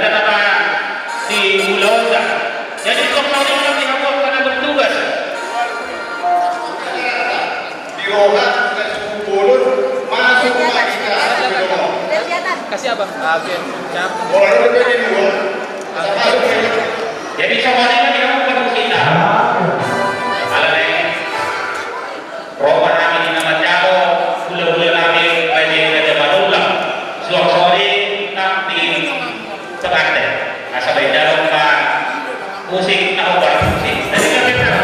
dan apa di Pulau Unda. Jadi komponen yang dihambat karena bertugas di Rohat ke suku Bolon masuk lagi ke Kasih abang. Abin. Siap. Bolon jadi dua. jadi komponen yang dihambat kita alai Roma kami di nama Jawa Pulau-Pulau kami Raja Madura suara-suara nanti sebate asal dalam pak musik tahu musik tadi kan kita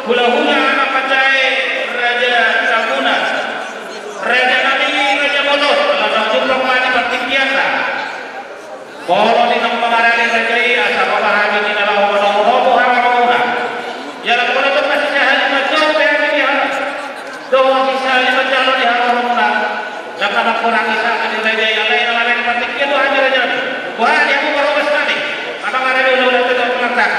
hula-hula anak pacai Raja Sabuna Raja Nabi Raja Bolot dalam jumlah mani bakti biasa Bolot di tempat marani rajai asal bahagia di dalam mono-mono harapuna ya la bolot itu masih sehari macam yang ini harap doa bisa lima calon di harapuna dan kalau kurang bisa di rajai yang lain bakti itu hanya Raja Nabi wah dia mau berubah sekali apa marani udah tidak pernah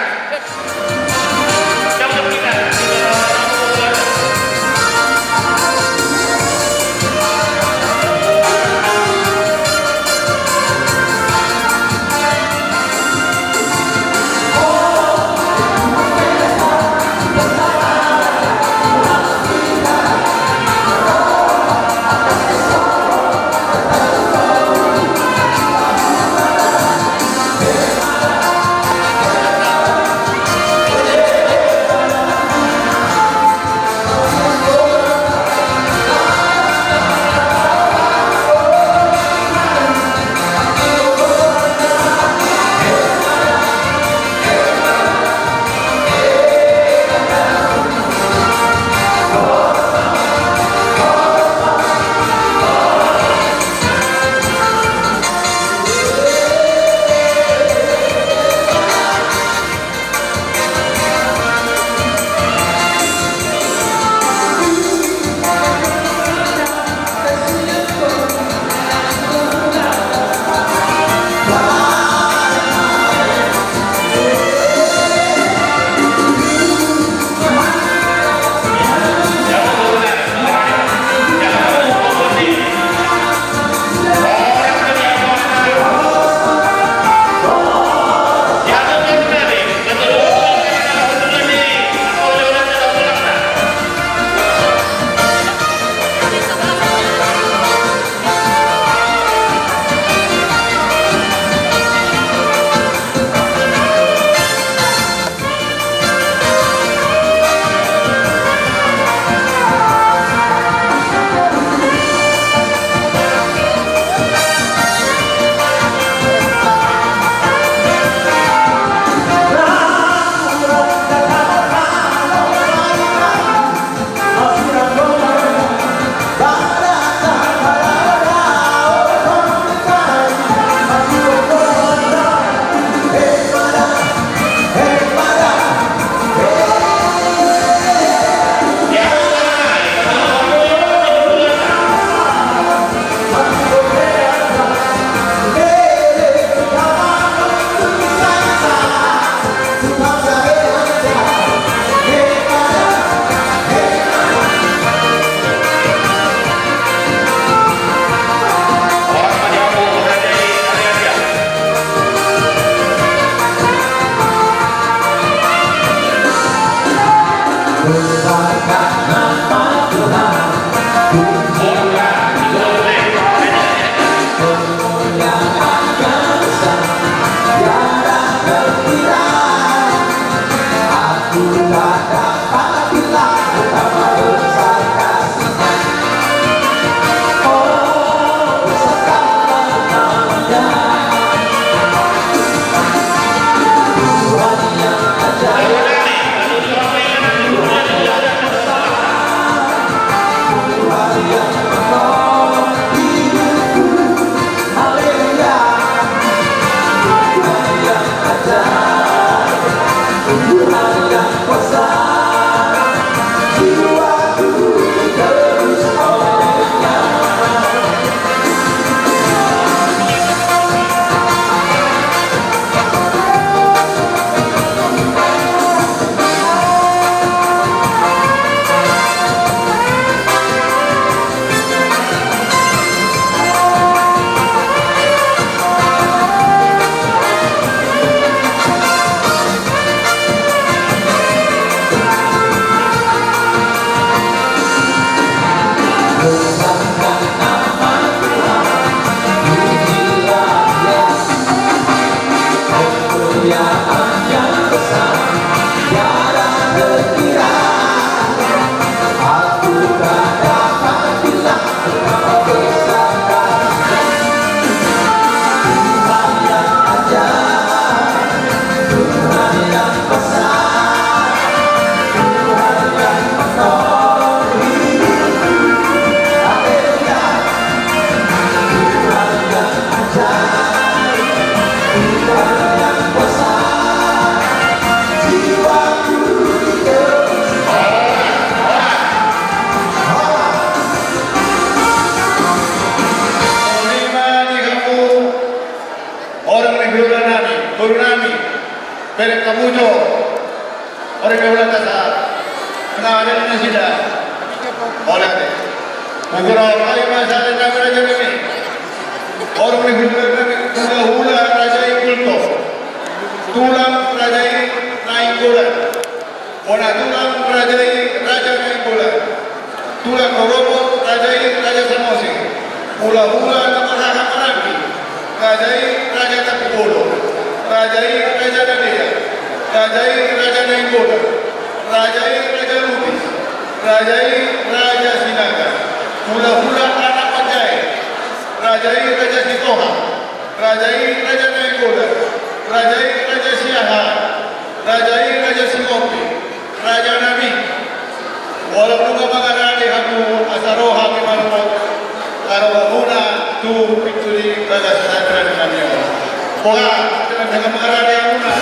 Perek kamujo. Orang yang ulang kata. Nah, ada yang sudah. Oleh deh. Beberapa kali masa ada raja kami. Orang yang hula raja ikulto. Tulang raja naik bulan. Ona tulang raja naik bulan. Tulang korobot raja samosi. Hula nama hahamaraki. Raja tapipolo. Raja Nadia. Raja naik bulan. Raja Rubis. Raja Sinaga. Hula anak panjai. Raja Sitoha. Raja Naikoda. Raja Siaha. Raja Simopi. Raja Nabi. Walaupun mengarah di hamu asaroha memang arwahuna tu pituli raja satran kami. Pola dengan mengarah di hamuna.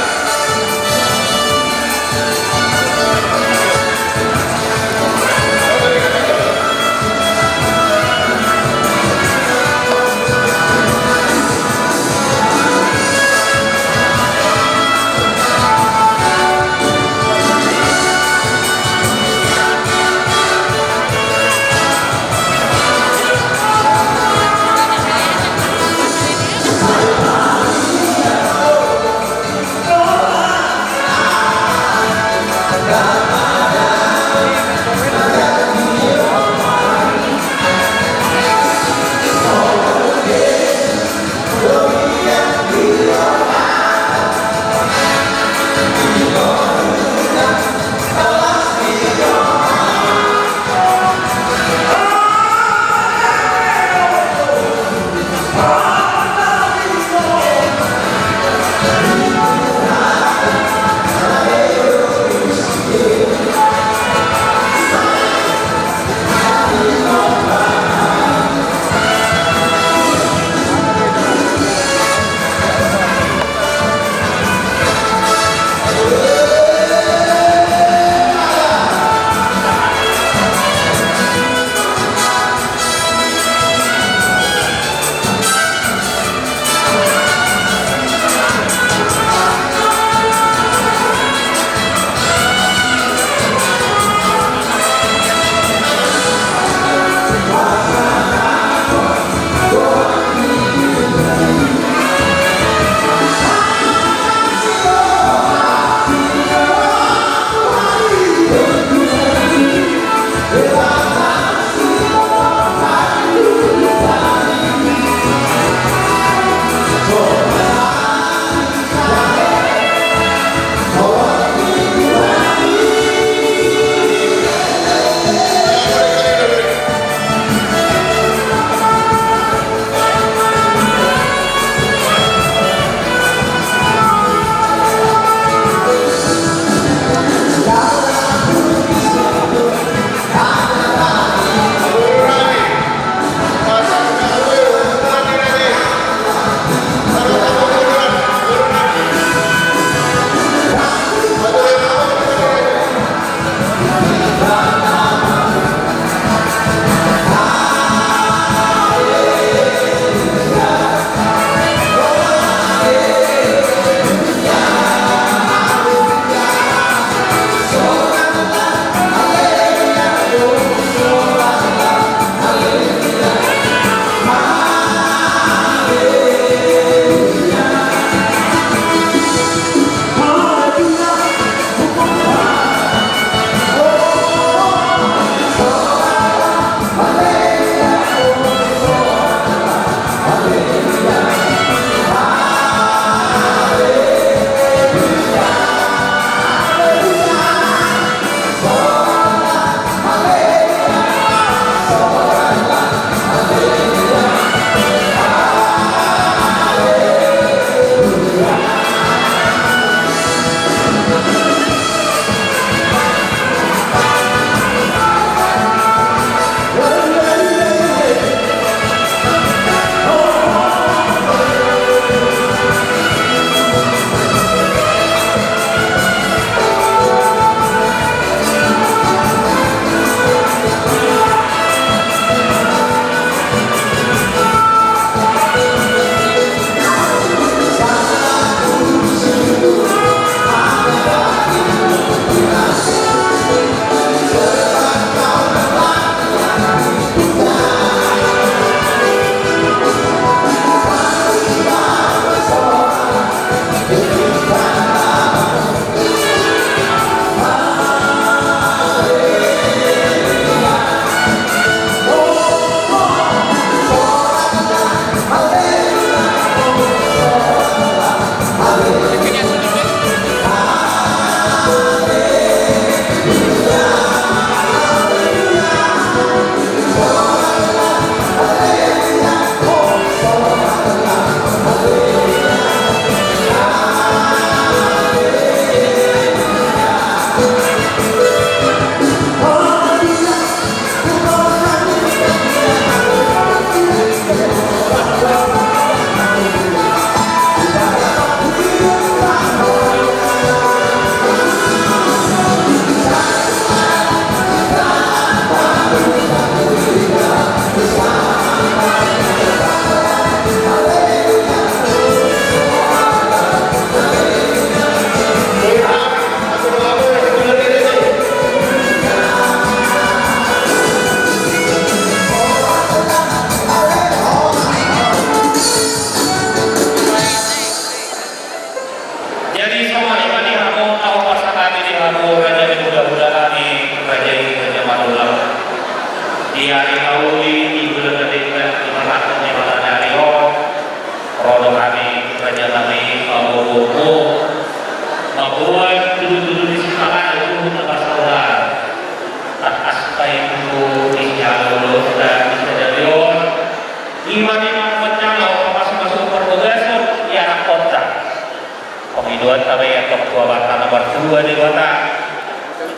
dua tawe atau tua bata nomor 2 di bata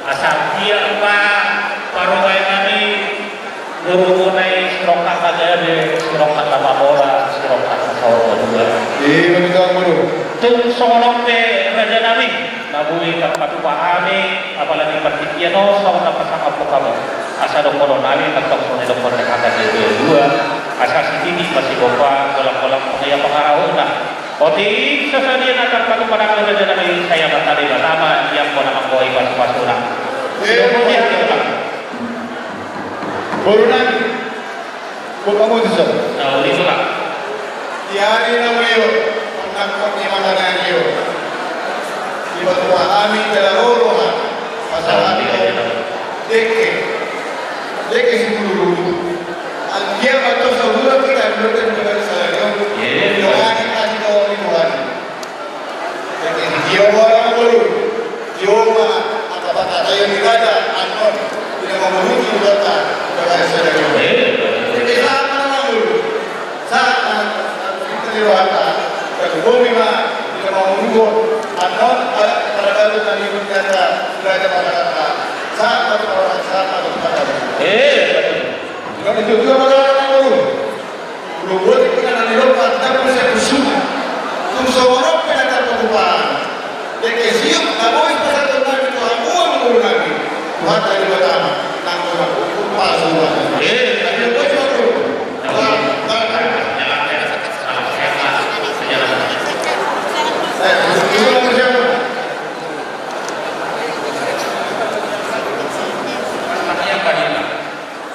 asal dia parugai nani berhubungai sirokat aja de sirokat nama bola sirokat sahur juga Meminta mulu. tung solong pe raja nami nabui kapatu pahami apalagi partikiano sahur dapat sama kamu asa dokoro nami atau sone dokoro nekatan de dua asa sitini masih bopa kolak-kolak pengaya pengarahuna Oti sesadia nakar patu pada raja nami saya batari pertama yang kona mangkoi pas-pasuna kemudian Baru nanti. Kamu itu sah. nah itulah Tiari nama yo. Penakut ni mana dengan yo. Ibu tua kami telah lorohan. Pasal itu. Deke si dulu. Dia atau saudara kita belum tentu salah yo. Doa kita juga Tuhan. Jadi dia orang baru. Dia mah apa yang dikata anon tidak memenuhi kata kepada saudara. Jadi sama nama dulu. Sama kita diwata. Kalau bumi mah tidak memenuhi anon kalau tadi berkata sudah ada kata sama atau kata. Kalau itu juga orang baru. Belum buat kita nanti lupa tapi saya bersyukur. Semua orang pada terperubahan. Jadi siap, tak boleh pasal tentang itu semua menurut lagi. Tuhan dari pertama, tanggung jawab palsu. Tapi boleh satu.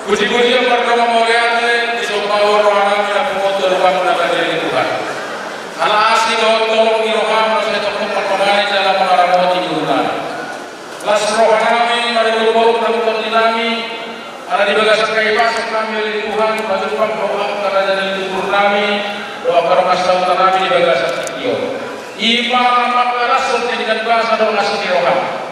Puji-puji yang pertama mulianya disumpah rohana kita pemotor bangun dari Tuhan. Ala asli kau tolong iroham saya tolong perkembangan dalam mengaramoti Tuhan. Las rohana kami mari berdoa dalam kami. Ala di bagasan kaipas kami oleh Tuhan bagi Tuhan doa karena dari tubuh kami doa karena selalu kami di bagasan Tio. Iman makarasul dengan bahasa doa asli roham.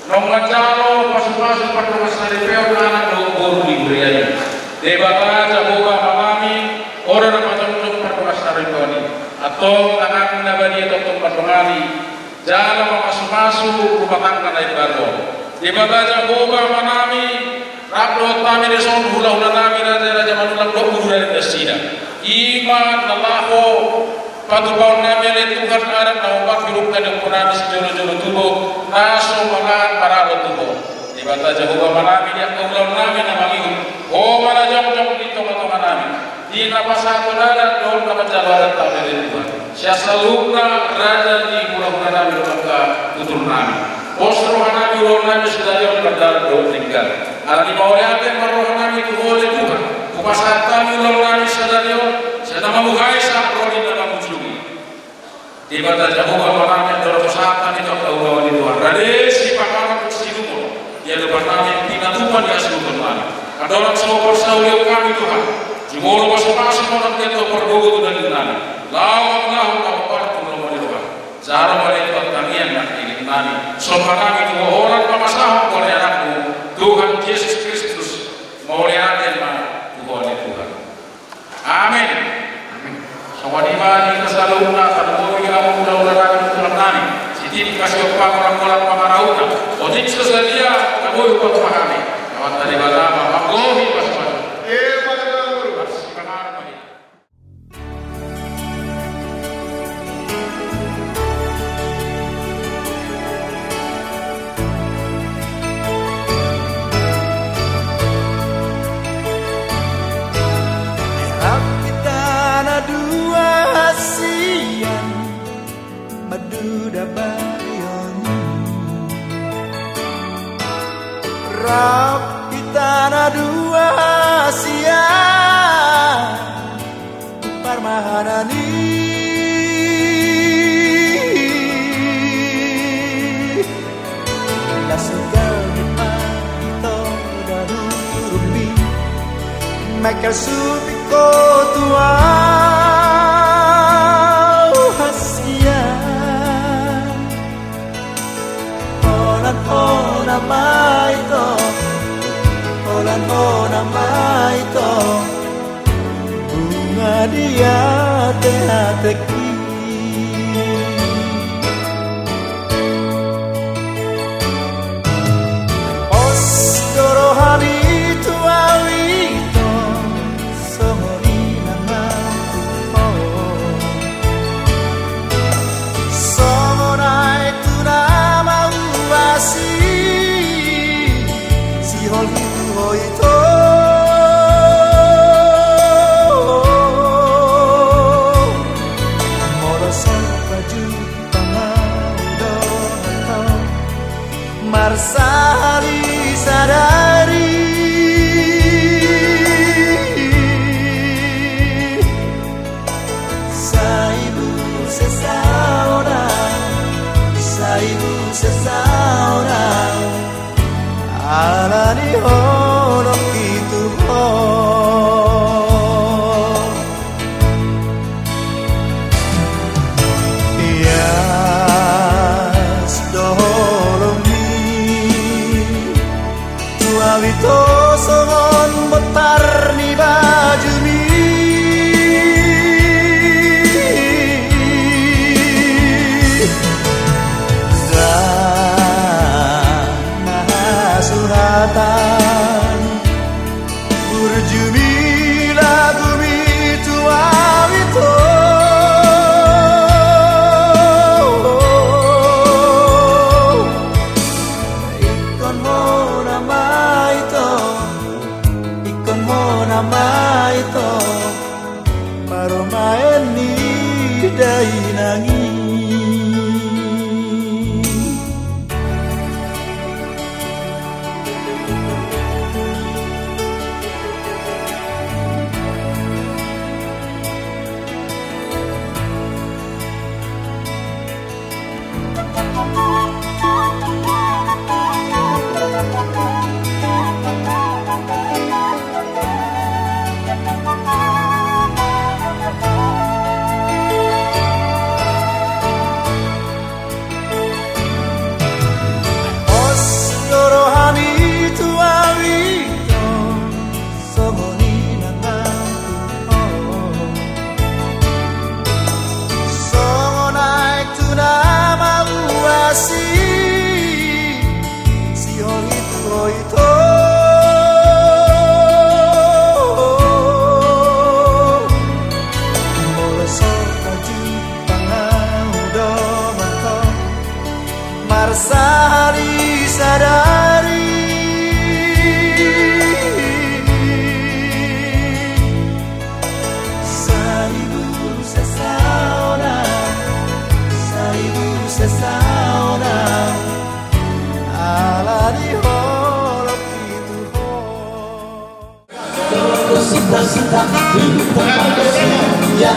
Nongajalo pasu-pasu pertama dari peona dongor libriani. Debata jabuka mamami orang macam pertama dari peoni. Atau tangan nabadi atau tempat pengali. Jalan pasu-pasu rumah tangga naik baru. Debata jabuka mamami raplo tami deson hula-hula nami raja-raja manulang doku dari destina. Iman nalaho patu baun nami le Tuhan aran na upak hidup kadang punami sejolo-jolo tubuh naso mangan paralo tubuh di bata Jehovah manami dia kaulau nami na mangihu o mana jom-jom di toma-toma nami di napasatu nada doon na majabaran tabi le Tuhan siya salubna raja di hula-hula nami lumangka tutul nami posrohan nami ulo nami sudah yung kadar doon tinggal alani mauliatin marohan nami tuho le Tuhan kupasat kami ulo nami sudah yung siya na mamuhay sa prodi na di bata Jehovah manami dorong satan itu kau di Tuhan. Rade si pakar bersidumo. Dia depan kami tina Tuhan dia seluruh Tuhan. Adorang semua persaulian kami Tuhan. Jumoro masing-masing orang kita perdoa dan dinami. Lawan partu lawan Tuhan. Zara mereka tangian nak ingin nani. Sopan kami Tuhan orang pemasahun oleh anakmu Tuhan Yesus Kristus. Mauliatin Tuhan Tuhan. Amin. Sawadimani kesaluna tanmuri kamu mudah-mudahan tulang nani. Siti dikasih orang-orang pengarauta. Otik sesadia kamu ikut pahami. Kawan tadi balama manggohi pas-pas. Rapitana dua siang Parmahanani Lasugal di pagito Darurumbi Michael Subiko tua hasia Ona maito Ona maito bunga dia teki seseorang ala ni honok itu ho Yes doholomi tuawi to songon botar ni baju mi suratan burjumi lagu mi tuawi to ikon mo namai to ikon mo namai to maromaen ni dai nangi Marsari sadari Saibu seseorang ala di holok itu ho Sita-sita di tempat ya.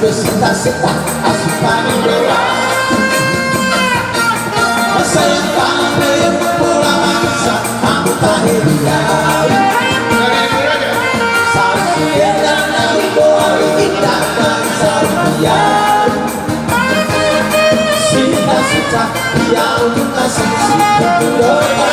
Sita-sita asupan dewa Masayang kami pulang masa Kamu tahirnya Saksian dan ibu kita dan sarpia Sita-sita yang kita sisi Doa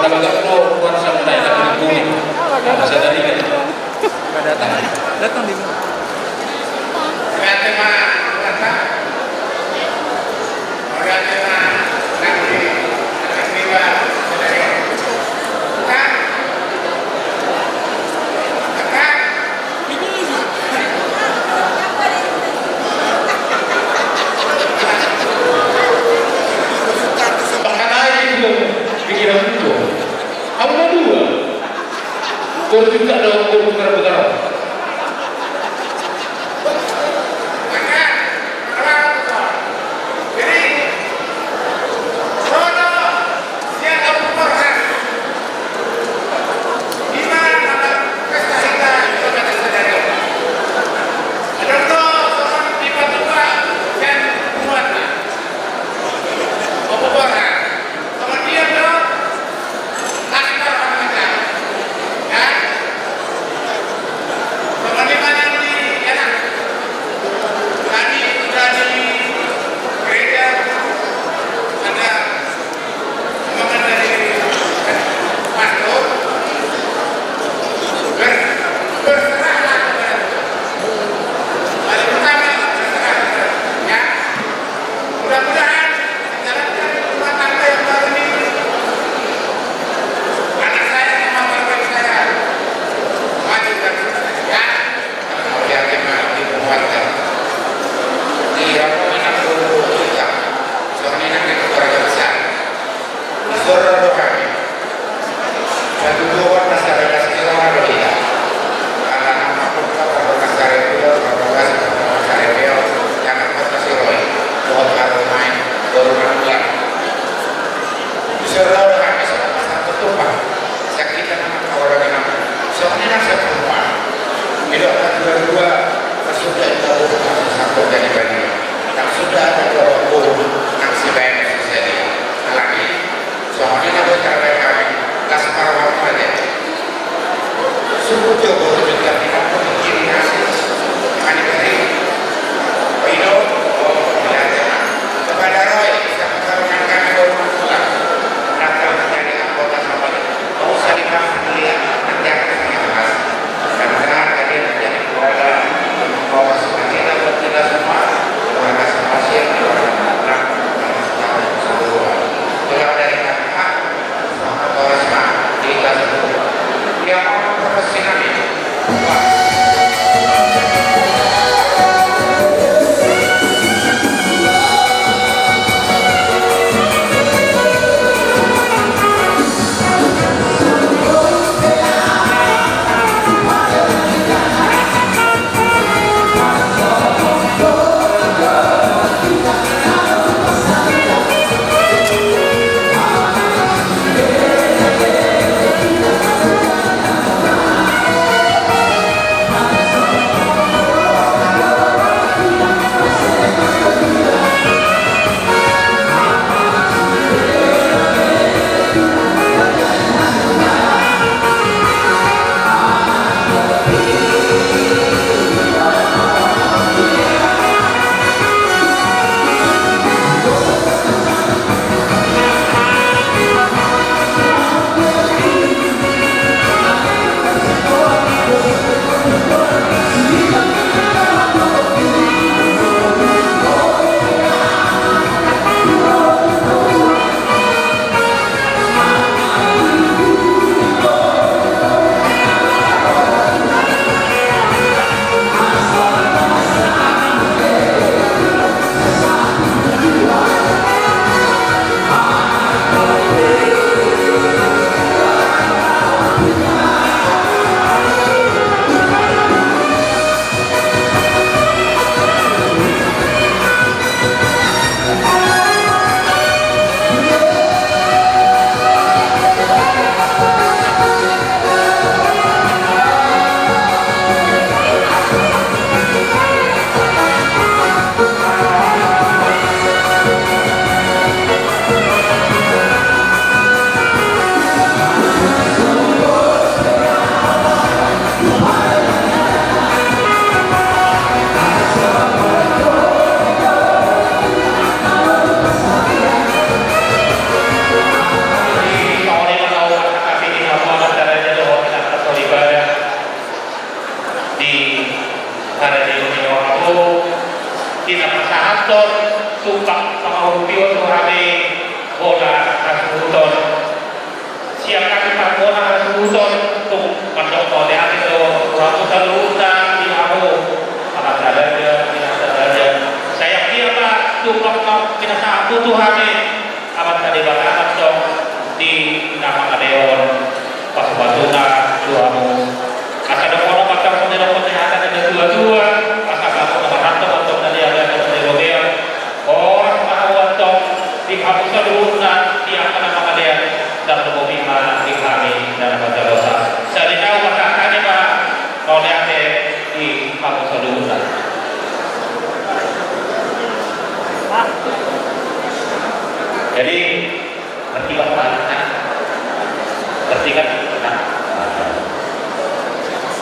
Ada baga pro kuasa muda yang bumi. Masa dari kan. Datang di tema kata orang tema nanti akibat dari kan kan Bahkan aja juga pikiran itu. Kamu mau dua. Kau juga dalam berbicara-bicara. yang orang profesional itu nonton tuh masuk oleh itu ratusan utang di aku akan ada saya kira tuh kalau kita satu tuh hari amat tadi akan dong di nama Adeon pas batuna duamu asal ada orang makan pendidikan kesehatan ada dua asal kamu merantau untuk tadi ada model orang mau untuk di kampus sebelumnya di akan nama Adeon dan pemimpinan di kami dan baca dosa saya tahu masyarakat ini pak oleh ade di kampus sebelumnya jadi bertiga kan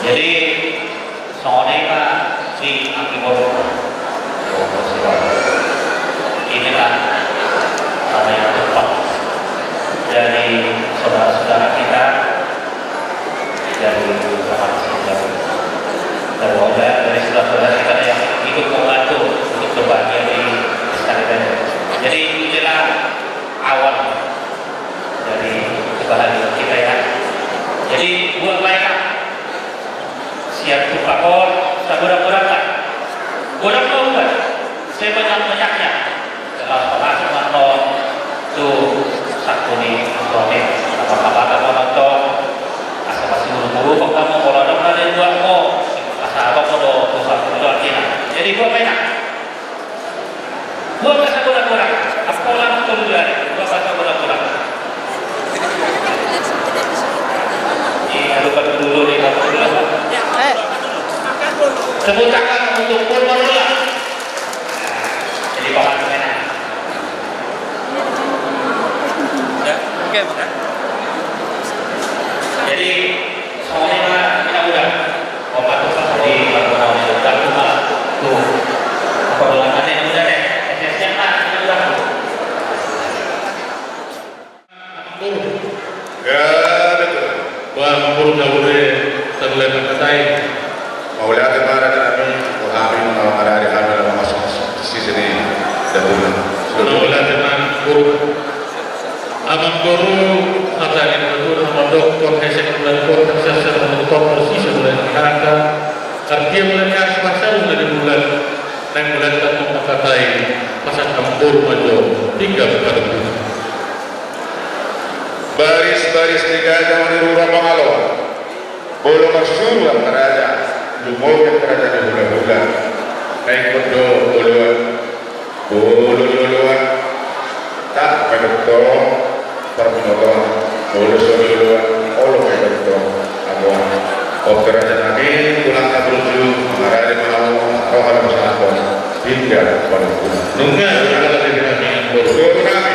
jadi soalnya si Akibor inilah sama yang tepat dari saudara-saudara kita dari dari saudara-saudara kita yang ikut membantu untuk berbagi di sekalian. Jadi inilah awal dari kebahagiaan kita ya. Jadi buat mereka siap tukakor, sabar-sabar lah. Kurang kan? Saya banyak-banyaknya. Setelah nonton tuh satu nih nontonin. Apa-apa mau nonton? Asal masih buru-buru, kok kamu kalau ada dua mau asal apa mau tuh satu artinya. Jadi buat mereka. Buat masa kurang-kurang. Apa orang nonton juga? Buat masa kurang-kurang. Lupa dulu nih kalau dulu. Sebut tangan untuk purworejo. Jadi paham mana? Ya, oke, Pak. Jadi soalnya kita udah obat tadi kalau udah cuma tuh perlawanan yang udah deh. SSnya kita udah. Ya betul. Wah, mengurung boleh terlihat katai. Mau lihat kemana kami? Kami mau ada di kami dalam masuk di sini dahulu. Sudah lihat dengan guru. Abang guru kata ini guru sama dokter hesek dan dokter sesar dan dokter sisa dan kata artinya mulai pasal dari bulan dan bulan tanpa katai pasal kampur maju tiga pada bulan. Baris-baris tiga jam di rumah pengalor. Bolo masyur yang kerajaan. Lumau yang kerajaan di bulan-bulan. Naik bodoh bolo-boloan. Tak menetong permenoton. Bolo-boloan. Olo menetong. Amuan. Kerajaan ini pulang tak beruju. Mengarah di malam. Roh ada masyarakat. Tiga pada bulan. Nunggu kalau dari kami yang Bolo kami.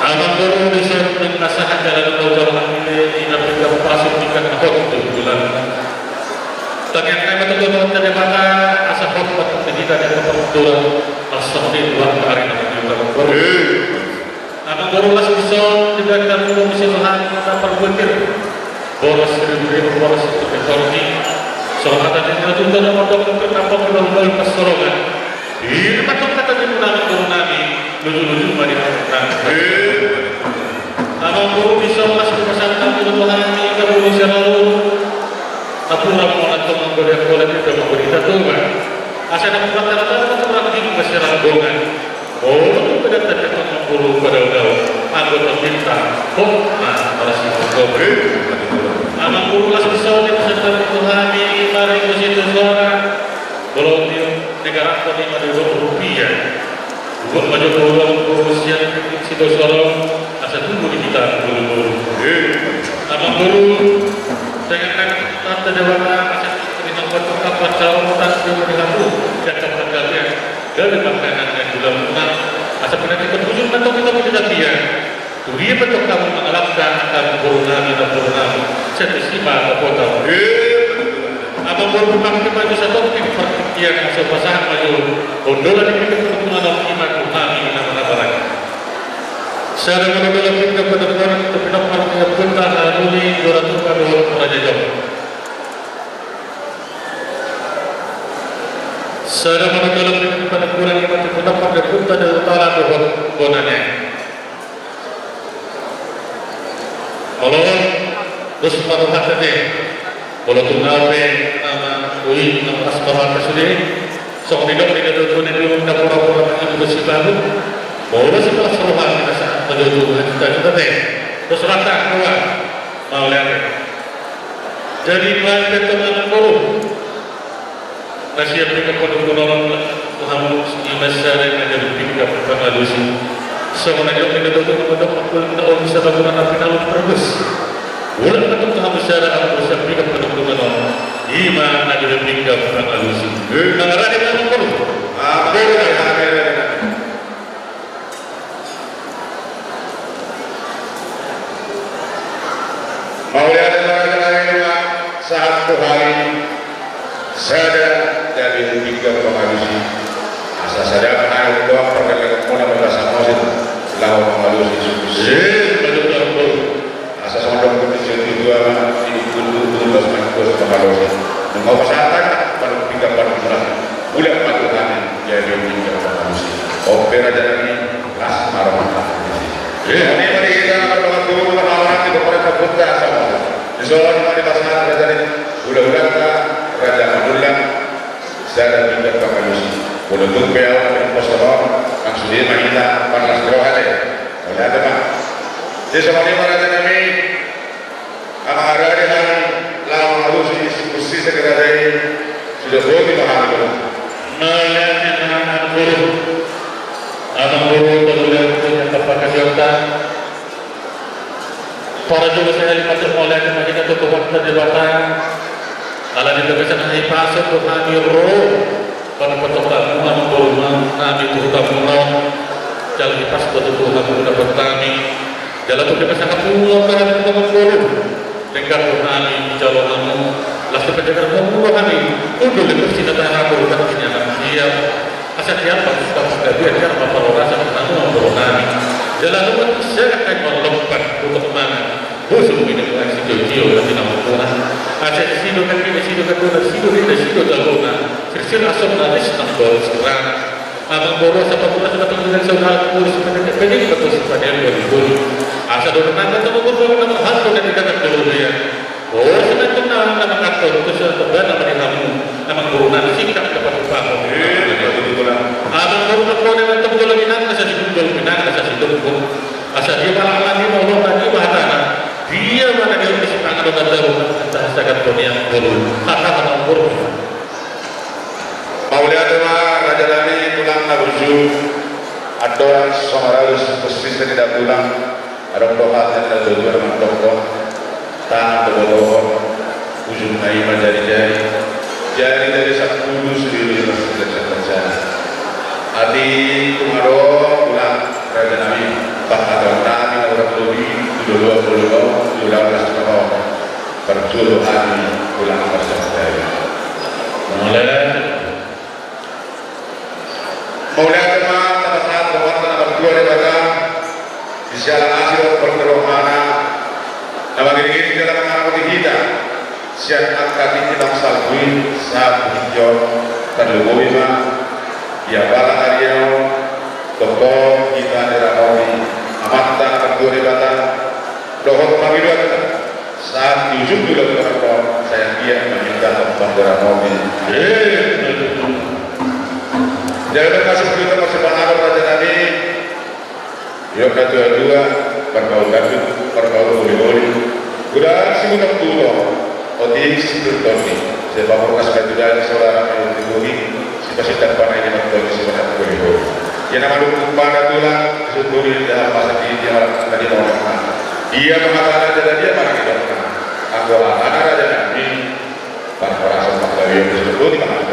Abang guru bisa menasahkan dalam pelajaran ini tidak bisa pasuk tingkat ahok itu bulan. Ternyata betul-betul dari mana asal hok pendidikan yang kebetulan asal-asal dua hari nanti bulan baru. Abang guru las bisa juga kita belum bisa Tuhan kita berpikir boros ribu boros itu ekonomi. Soal tadi itu sudah modal untuk tampang berbagai persoalan. Di tempat kata di bulan guru nabi lucu-lucu mari kita. Abang guru bisa masuk pesantren itu Tuhan ini kita belum bisa lalu. Tapi orang mau nonton boleh kita berita tuh kan. Asal ada rata-rata itu orang ini masih rombongan. Oh, kita tetap guru pada udah anggota kita. Oh, nah harus itu. Abang guru las bisa di pesantren Tuhan ini mari ke situ suara. Kalau di negara kau Rp5 buat maju pulang urusan situ suara asal tunggu di kita dulu. Abang guru dengan tante dewasa asal kita buat apa calon tante berlaku jatuh harganya dari makanan dan bulan asal kita terjun atau kita tidak dia. Dia betul kamu mengalahkan akan corona dan corona setisima atau kota. Abang guru bukan kita itu satu yang asal pasangan maju. Ondolan ini kebetulan dalam iman kami nama-nama lagi. Saya menolak pindah pendengaran terpindah marahnya punta naluni doratu kadol Raja Jawa. Saya menolak pindah pendengaran yang mati punta pada punta dan utara dohon bonanya. Kalau terus pada hati kalau tunawe nama kui nama asbahan kesudi sok tidak dulu menunda pura-pura dengan bersibadu boleh setelah seruhan kita saat menjodoh kita teh terus rata keluar mau lihat jadi banten teman guru masih aplikasi kodok-kodok Muhammad Imasa dan ada berpikir pengalusi sebenarnya kita dulu mendapat bisa bangunan api nalu terbes ulang ketemu Muhammad Syara aku bisa pikir kodok-kodok iman ada berpikir pengalusi mengarah di dalam guru Maulia dan raja-raja saat hari saya dari tiga pengalusi asa saya akan doa perkara kemana merasa mosin lawan pengalusi asa sama dong kondisi itu ini dulu mengalusi mau pasatan pada tiga pengalusi bulan Tuhan jadi tiga pengalusi opera jadi las marah ini mari kita berdoa dulu orang di beberapa kota sama di Solo di pasangan raja ini udah raja Madullah saya dan pengalusi udah tumpel di posoro langsung dia mainnya panas rohade oleh ada pak di semua raja ini ada di hari lawan halusi kursi sekretari sudah boleh dipahami melihatnya dengan guru abang guru kemudian punya kepada jota para juga saya lihat oleh kemudian tutup waktu di batang ala di tegasan hai pasok to kami ro para petok abang guru kami tutup mulai jalan pas tutup kami dapat kami jalan tutup sangat pulau karena abang guru tinggal kami jalan kamu lalu penjaga kamu kami untuk lebih cinta aku kan dia asal siapa suka dia cara memperoleh pertama memperoleh jalan luar saya akan melompat untuk mana busuk ini bukan sido tapi nama Tuhan asal sido kan ini sido dalgona sirsil asam naris tambah serang abang boros apa pula sudah dengan saudara polisi pendek betul sepanjang 2000 asal dorong ketemu guru nama hantu dan tidak dulu dia oh senang kenal nama kantor itu sudah nama di kamu nama guru nanti sikap dapat upah abang baru berkau dengan tembul minang asal dikumpul minang asal dikumpul asal dia malah lagi mau lagi bahagia dia mana dia bisa tangan dengan daru entah sekat dunia guru kata guru Maulia tema raja lani pulang nabuju ada orang somaralus posisi tidak pulang ada doa dan ada doa dengan doa tangan doa ujung naima jari dari satu sendiri terjadi adi kumaro pulang raja nabi bahkan nabi orang lebih dulu tahun berjuluh hari pulang bersama mulai teman saat berwarna berdua daripada di siaran hasil berkerohana nama gini dalam mengamati kita siang angkat dalam salbuin saat hijau dan lubima ya bala hariau toko kita dirawi amatan berdua daripada dohon pamiluan saat di ujung dulu berkata saya dia meminta tempat dirawi jangan kasih kita masih berharap raja nabi yuk dua bergaul boli udah sih udah dulu otik situ toni saya bawa kasih juga saudara yang dibumi si pasti tanpa ini mentoni si pada boli yang nama dulu pada tulang sebuli dalam masa ini dia tadi mau dia mengatakan raja dia mana kita aku anak raja nabi para perasaan makhluk yang disebut di mana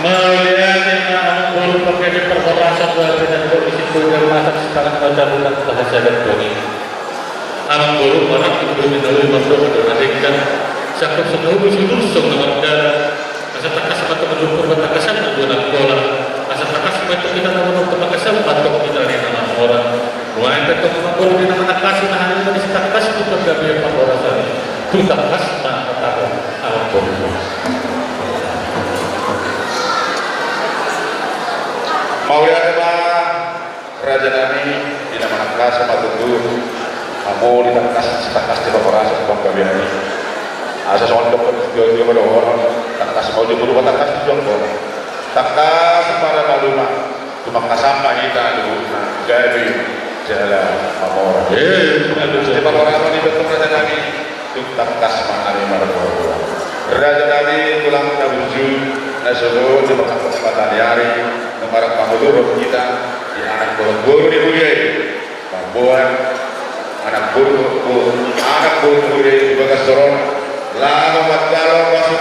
melihatnya guru pakai perkerasan dan kondisi dan masak sekarang baca bukan bahasa dan doni anak guru orang itu melalui masuk dan adikkan sakit seluruh seluruh semuanya asal takas atau menjumpai batasan menggunakan pola asal takas itu kita namun untuk batasan atau kita ini nama orang mulai itu Kalau di nama kasih nah ini tadi takas itu tergabe apa rasanya? Tu takas nah kata alam bodoh. Mau ya Raja Nami di nama kas sama tutur kamu ditakas takas di bawah rasa bang kabiani asa soal dokter dia pada orang takas mau dulu takas tujuan orang takas para maluma cuma kasama kita dulu jadi jalan amor di bawah rasa di bentuk Raja Nami itu takas mana ni marah Raja Nami tulang nabuju nasional di bawah kesempatan hari nomor pamuduruk kita di anak guru di Buyai Mambuan anak guru di Bagas Dorong lalu matalo masuk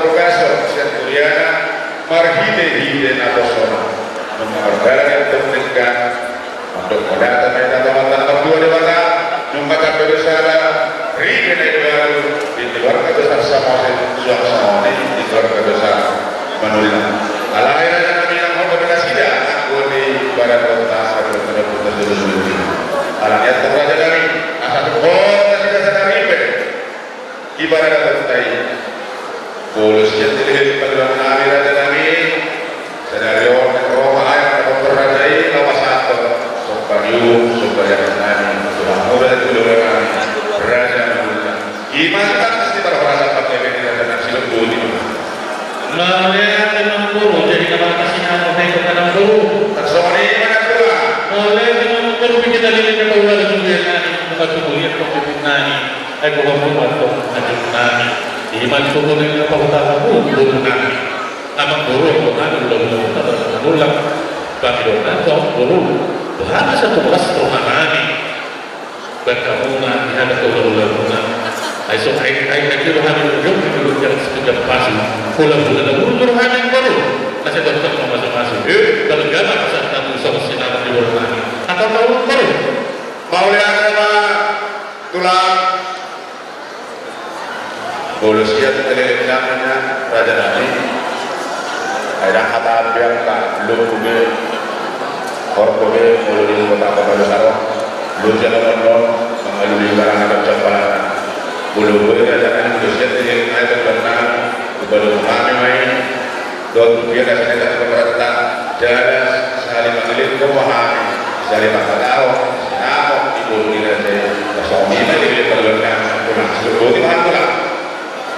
profesor Sian Kuliana marhide nato sona mengargaran yang terpentingkan untuk modal teman-teman dua di mana numpak bersara ribet baru di keluarga besar sama suasana di keluarga besar menulina alahirnya kami yang mau berkasida aku di barat kota atau benar-benar dulu alahnya Raja Nami asal kota tidak sadar ribet ibarat tertai boleh yang dilihat pada Nami Raja Nami senario Roma ayat atau Rajai lawas atau Soparium Soparium Nami sudah muda dulu Nami Raja Nami gimana kan pasti para perasaan pakai ini Raja Nami silap budi Melihat dengan guru jadi nama kasihan orang yang dengan guru. tersoni mana pula Melihat dengan guru kita lihat ke bawah dan kemudian nani tempat kemudian kau nani. Aku membuat kau ajak nani. Iman guru dengan apa utama guru nani. Nama guru nani udah ulang. Kami doa guru berada satu kelas rumah nani. Berkamu nani ada ulang. Esok hari kecil hamil jauh dulu jalan sekejap pasir. Pulang-pulang dulu berhamil baru. Masih dokter mau masuk-masuk. Kalau gak pasal tamu solusi nama di luar lagi. Atau tahu baru. mau lihat apa tulang boleh siap terlihat namanya Raja Nami ada kata biang tak belum juga korpobe mulai di kota besar belum jalan mengalami barang ada campur belum boleh ada Indonesia yang ada berenang belum kami main dua dia ada cerita keberatan jalan sekali mengilir ke wahai sekali makan tahu kenapa ibu dia ada suami ini berenang pulang seluruh di mana pulang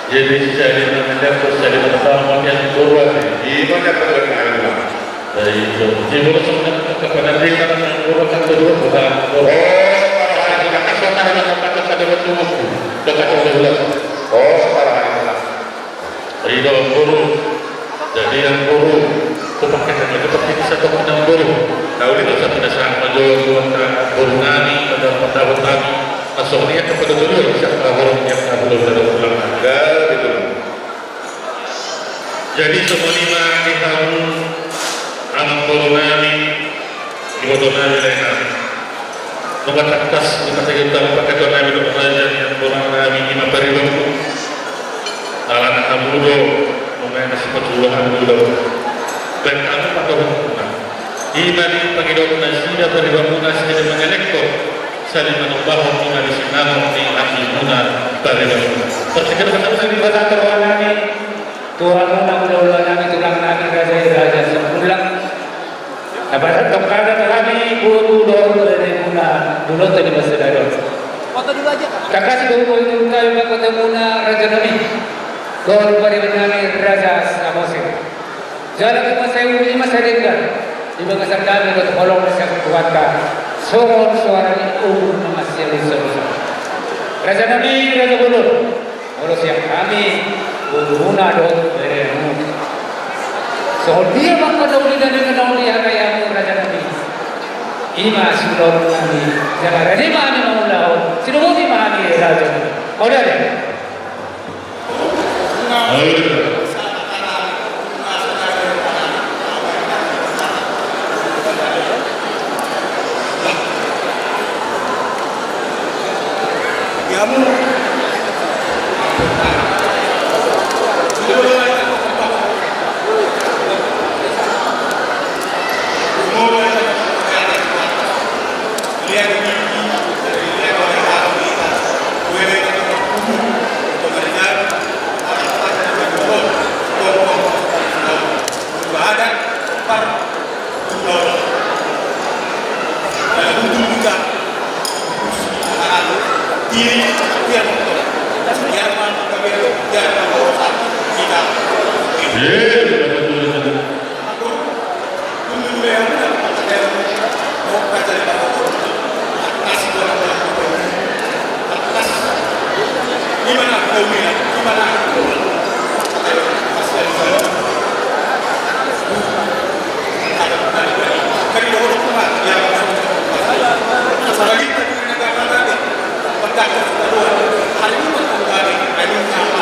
Jadi saya mendengar terus saya bertemu yang kurang. di mana berenang pulang Dari itu, ibu sebenarnya kepada dia yang kurang kan kedua bukan kurang. Ridho guru, jadi yang guru kepaketan itu seperti satu pandang guru. Tahu ini dosa tidak serang majul guru nani pada tahun nani. Maksudnya kepada dulu siapa orang yang belum ada pulang tanggal gitu. Jadi semua lima di tahun anak guru nani, ibu nani lain. Membuat atas kita kita pakai doa nabi doa raja yang kurang nabi lima perilaku alat amudo memain seperti ulah amudo dan kami pakai hukuman iman pagi doa nasi dari bangunan sini mengelektor saling menambah dengan disinam di akhirnya dari bangunan. Tersikir betul di bahasa Tuhan nabi Tuhan ulah nabi tulang nabi raja sebulan. Dapat kepada kami guru dulu dari Muna dulu tadi masih ada. Foto dulu aja. Kakak dulu itu kami kota Muna Raja Nami. Gol bari nami Raja Samosir. Jalan ke saya ini masih dengar. Di bangsa kami kota Kolong masih kuatkan. Suara ini masih bisa. Raja Nami Raja Guru. Guru siap kami guru Muna dulu dari Muna. So dia maka dauli dan dengan dauli yang Raja Nami. Ima sudah Nami. Jangan ada mana maulah. Sudah di mana Raja Nami. Kau dah ada. Lihat diri biar betul biar mampu biar mampu kita aku dulu yang mau baca di bawah kasih orang gimana kaumnya gimana dari dulu rumah yang apalagi negara pendakwa kedua hari ini kembali ini apa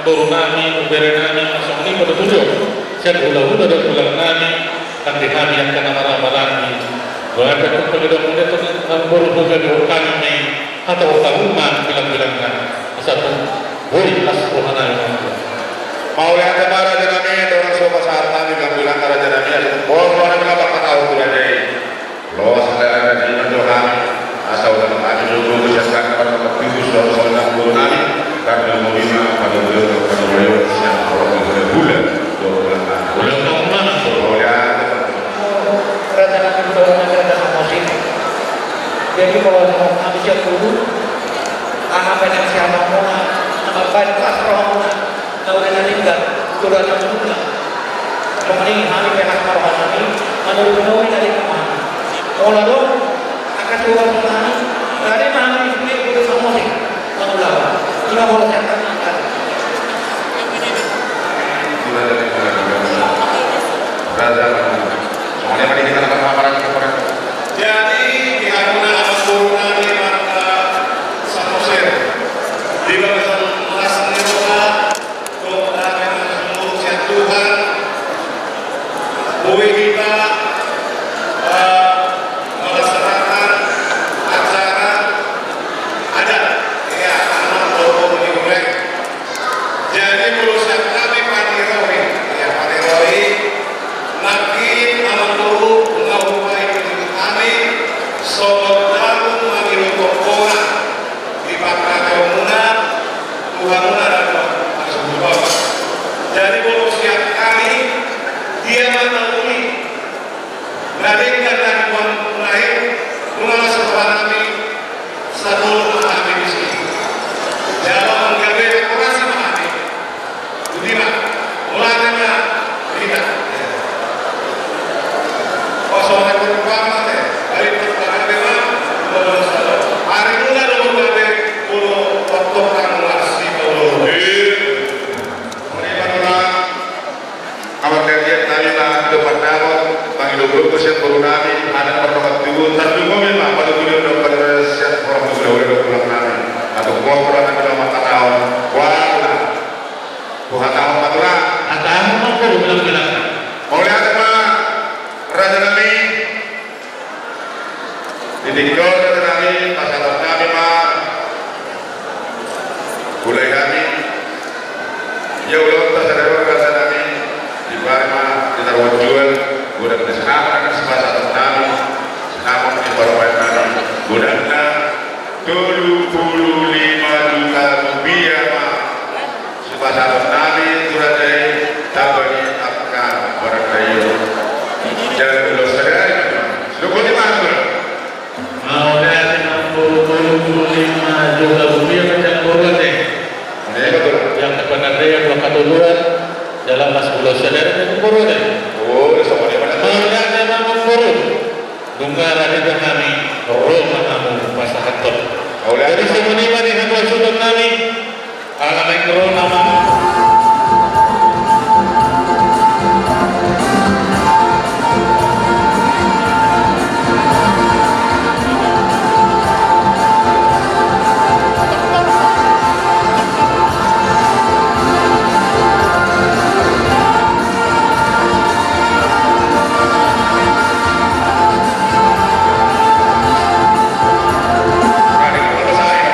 turunami, berenami, masuk ini pada tujuh. Saya ulang dan ulang nami, kan dihami yang kena marah-marahmi. Berada pun penyedot muda tentang berusaha diurkami atau tahuman bilang-bilangkan. Satu, boleh asrohana yang mau lihat kemana jenami orang sobat saat kami bilang karena jenami boleh orang berapa tahu tu ada lo saya ada di Tuhan asal dalam hati dulu biaskan kepada kepilih soal nami karena mau lima pada beliau siang orang bulan 2 bulan bulan mana? Oh ya Kerajaan kerajaan musim. Jadi kalau kami siap dulu, apa yang siapa mau, apa yang kelas roh, kalau dia meninggal, sudah meninggal. Kemudian kami pihak marohan kami menurut dari kemana? Kalau dong akan keluar kemana? Dari mana ini sudah sama musim mengulang. Ini mau saya tanyakan. jadi di Haruna Asurna di mata Samosir di bawah kelas Nirwana kemudian seluruh Tuhan boleh kita melaksanakan acara adat ya anak Bobo Niurek jadi berusaha kami Patiroi ya Patiroi makin anak Bobo mengawai kami saudara mengirim kokona di Pakar Muna Tuhan Muna dan Tuhan jadi kalau siap kali dia mengetahui dari kata Tuhan lahir mengenai sebuah kami satu kami di sini dalam menggapai dekorasi kami Budima mulanya kita kosong berubah dari pertama memang hari mula nomor berapa puluh waktu orang masih puluh awak terlihat tadi lah depan nama panggil dulu siap berunami ada pertolongan dulu tapi memang pada beliau pada siap orang beliau pulang nami atau bos orang dalam mata tahun wala bukan tahun matura Atau apa bilang-bilang? mau lihat apa Raja Nami ditinggal Raja Nami pasangan kami mah mulai kami ya ulah tersadar Raja Nami di Barma kita rawat jual guna kita sekarang akan sebelah satu kami sekarang di Barma kami guna 75 juta rupiah mah sebelah satu kami sudah dari tabani akan berkayu jangan dulu sadar lu boleh masuk Mau lihat 65 juta rupiah macam burung deh. ini betul Yang sebenarnya yang belum ketuluan dalam mas pulau saudara itu burung deh. oh sama dia pada Mau lihat memang burung. Bunga radita kami, Roma kamu pasangan top. mau lihat Jadi semuanya di hamba sudut kami, alamak Roma. Nah, ini kalau saya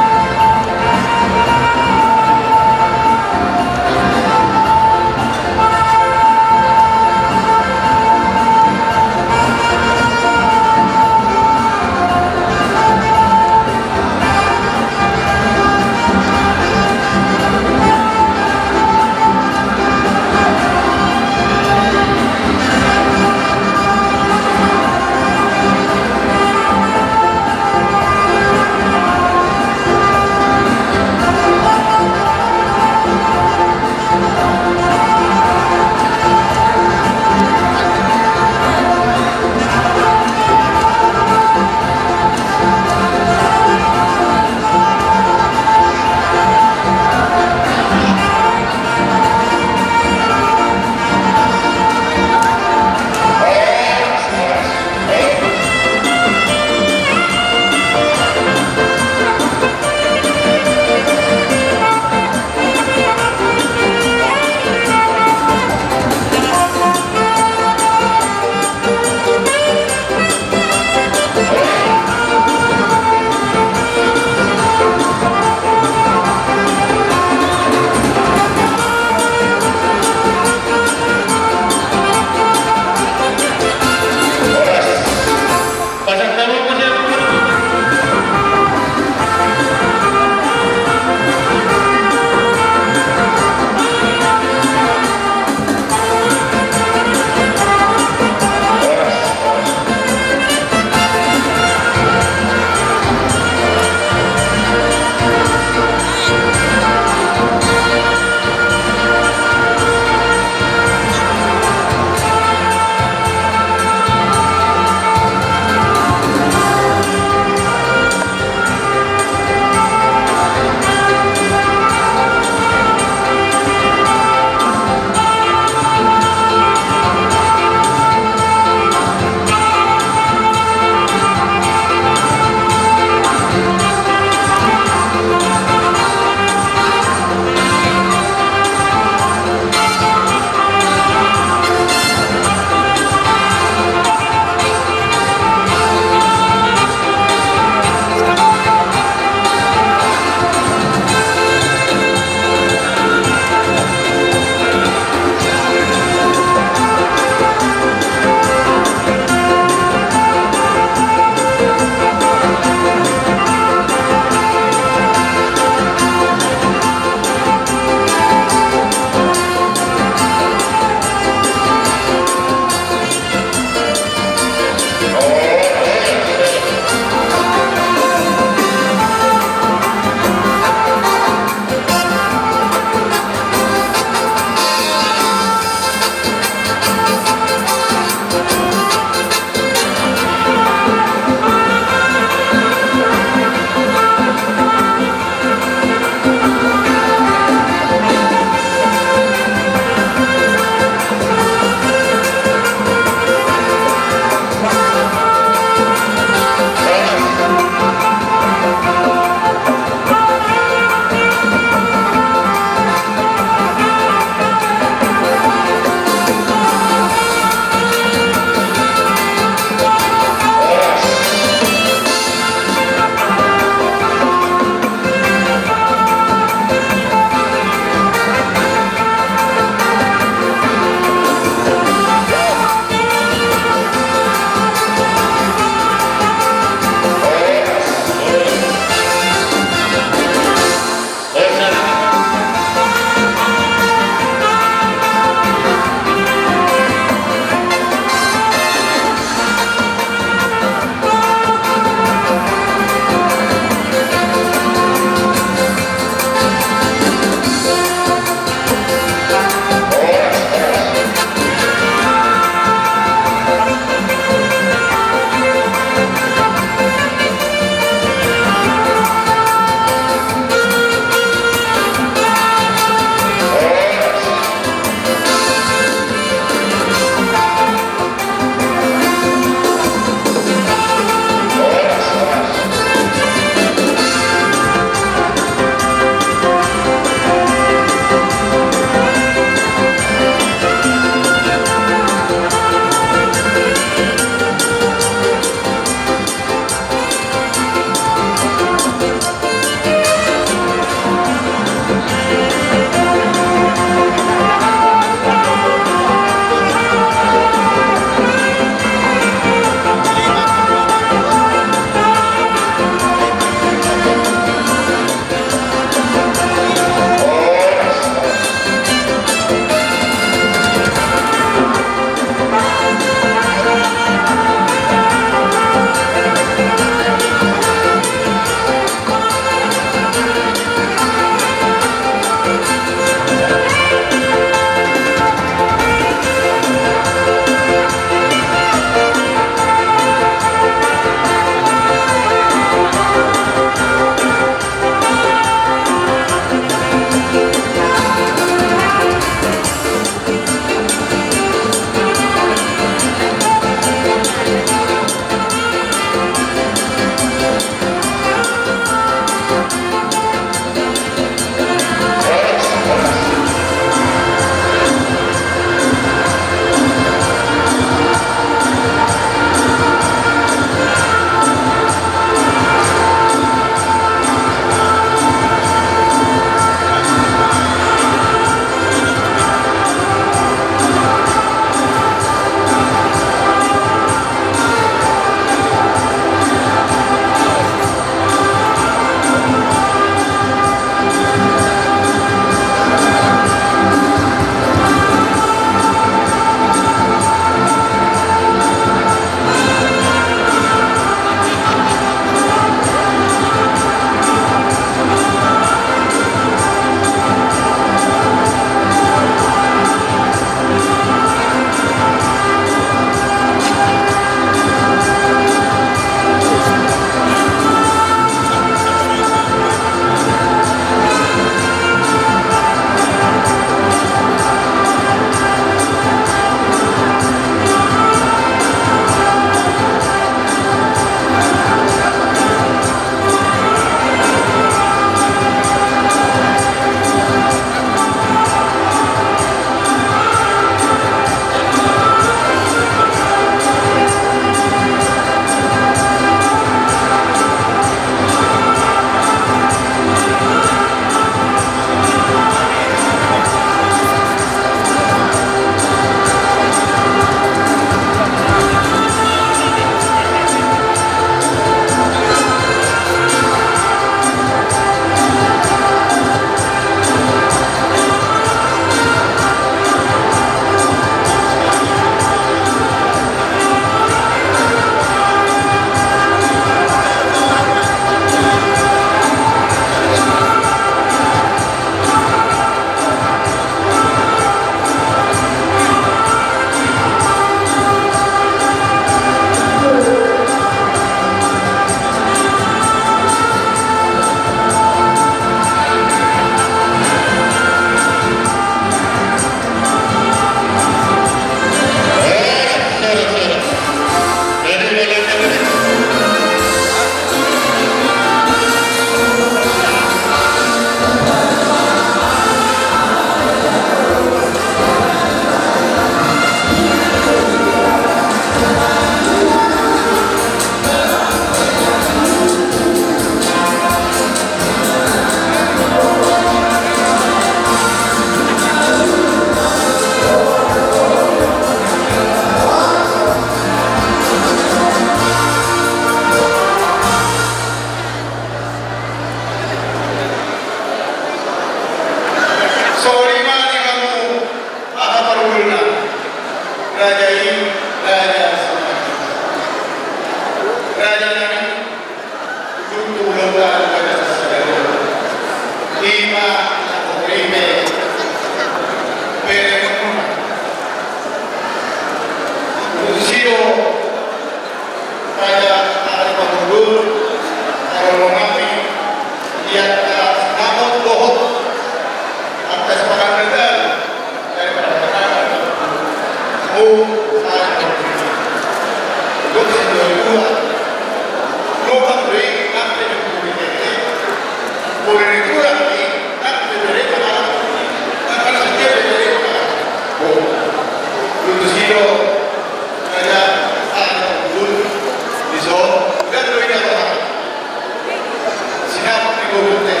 berikutnya.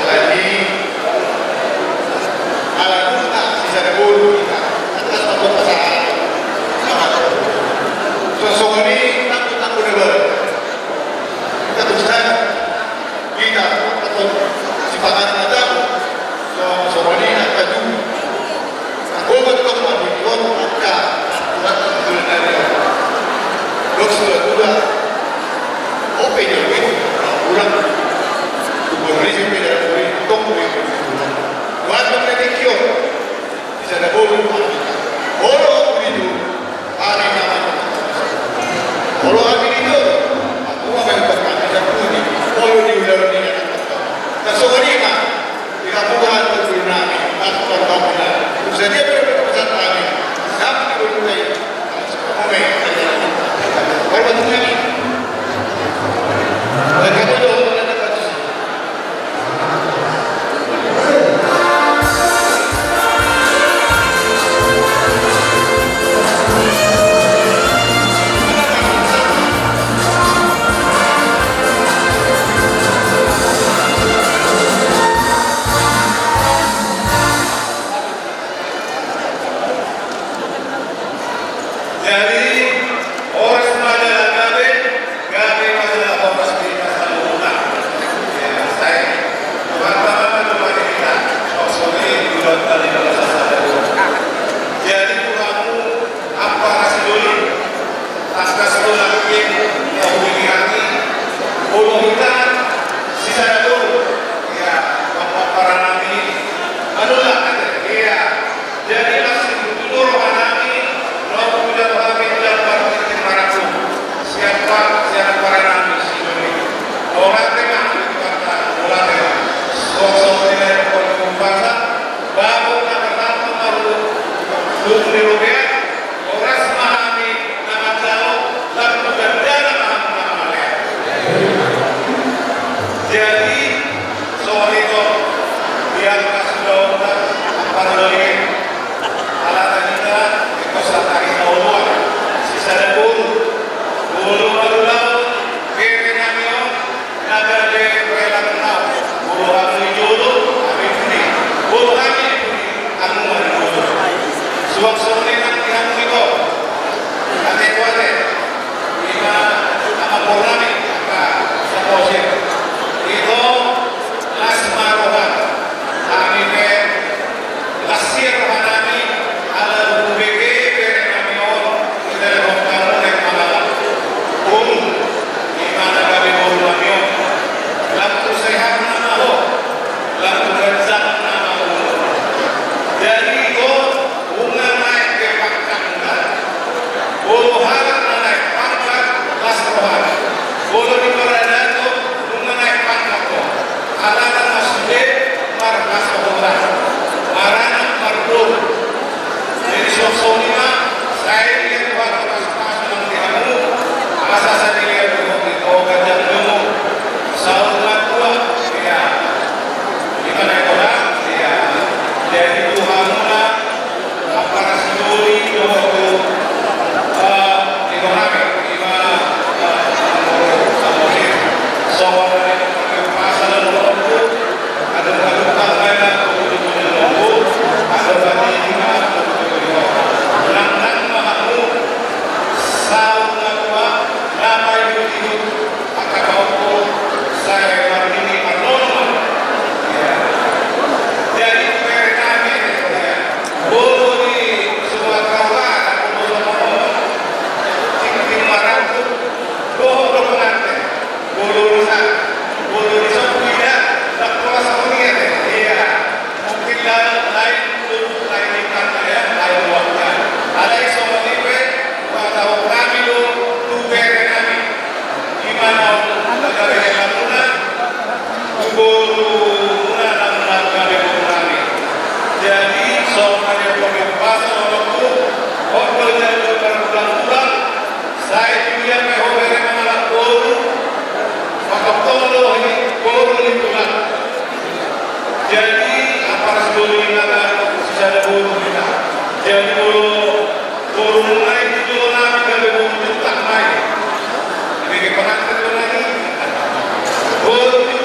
Lagi ala kita sisa dulu kita atas satu pasangan. Sosok ini takut debar. Kita bisa kita atau sifatnya ada. Sosok ini akan juga. Aku betul betul maka surat sebenarnya. Dokter juga. Oke jadi ulang. Berisi beda dari tunggu itu. Waktu mereka kior, bisa ada bolu. Bolu itu hari namanya. Bolu hari itu, aku mau berkata tidak punya. Bolu di udara ini. Kasih ini mah, jika bukan berguna, aku tahu bila. Jadi berpesan kami, siapa yang berguna? Oke, berbentuk ini. Mereka itu Oh,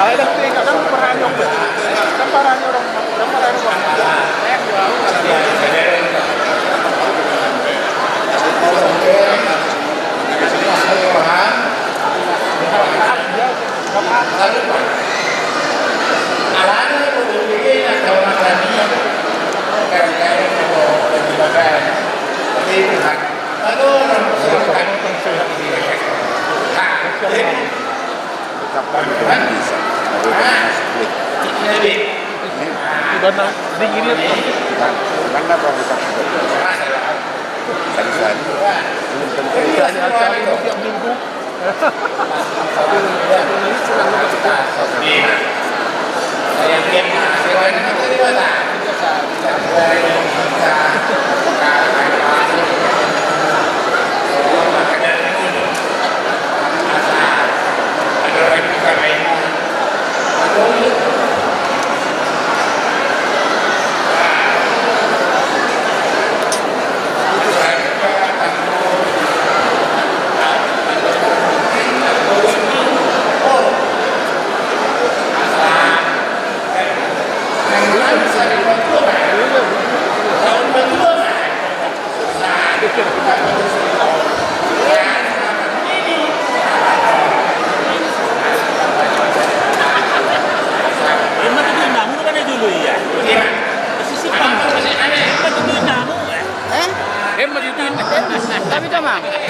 Hãy subscribe cho kênh Ghiền Mì Gõ để không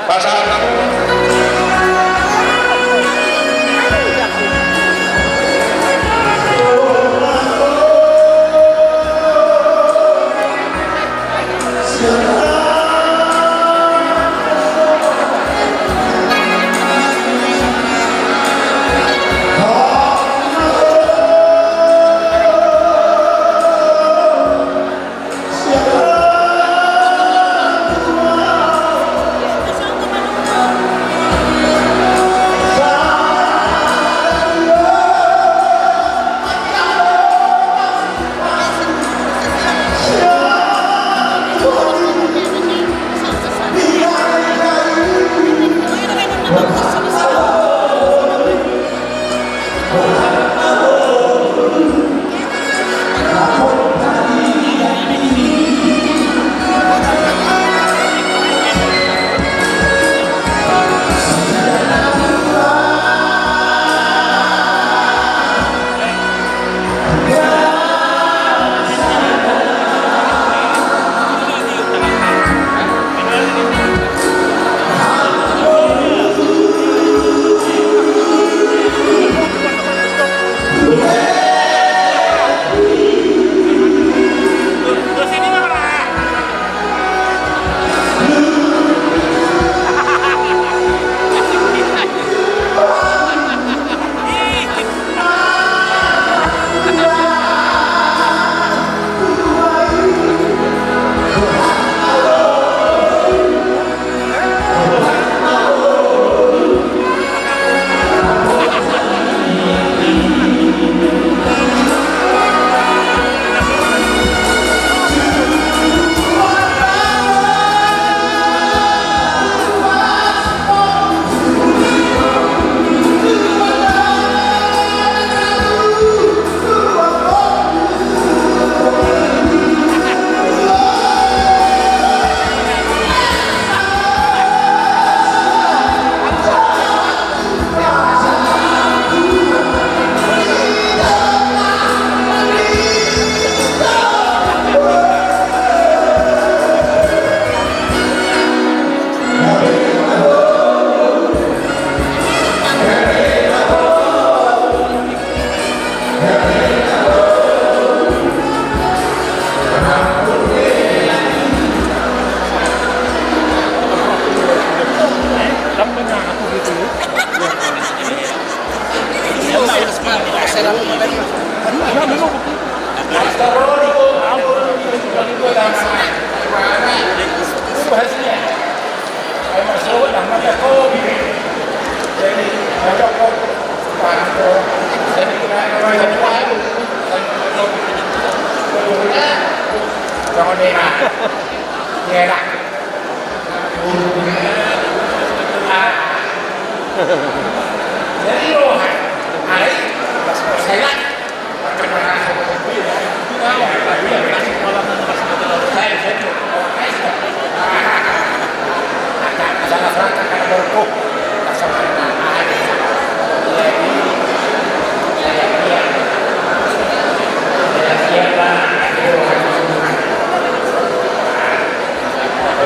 bỏ lỡ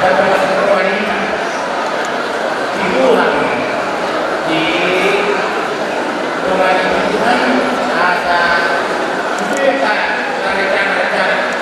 wanita diulang di rumah itu kan ada cerita rencana-rencana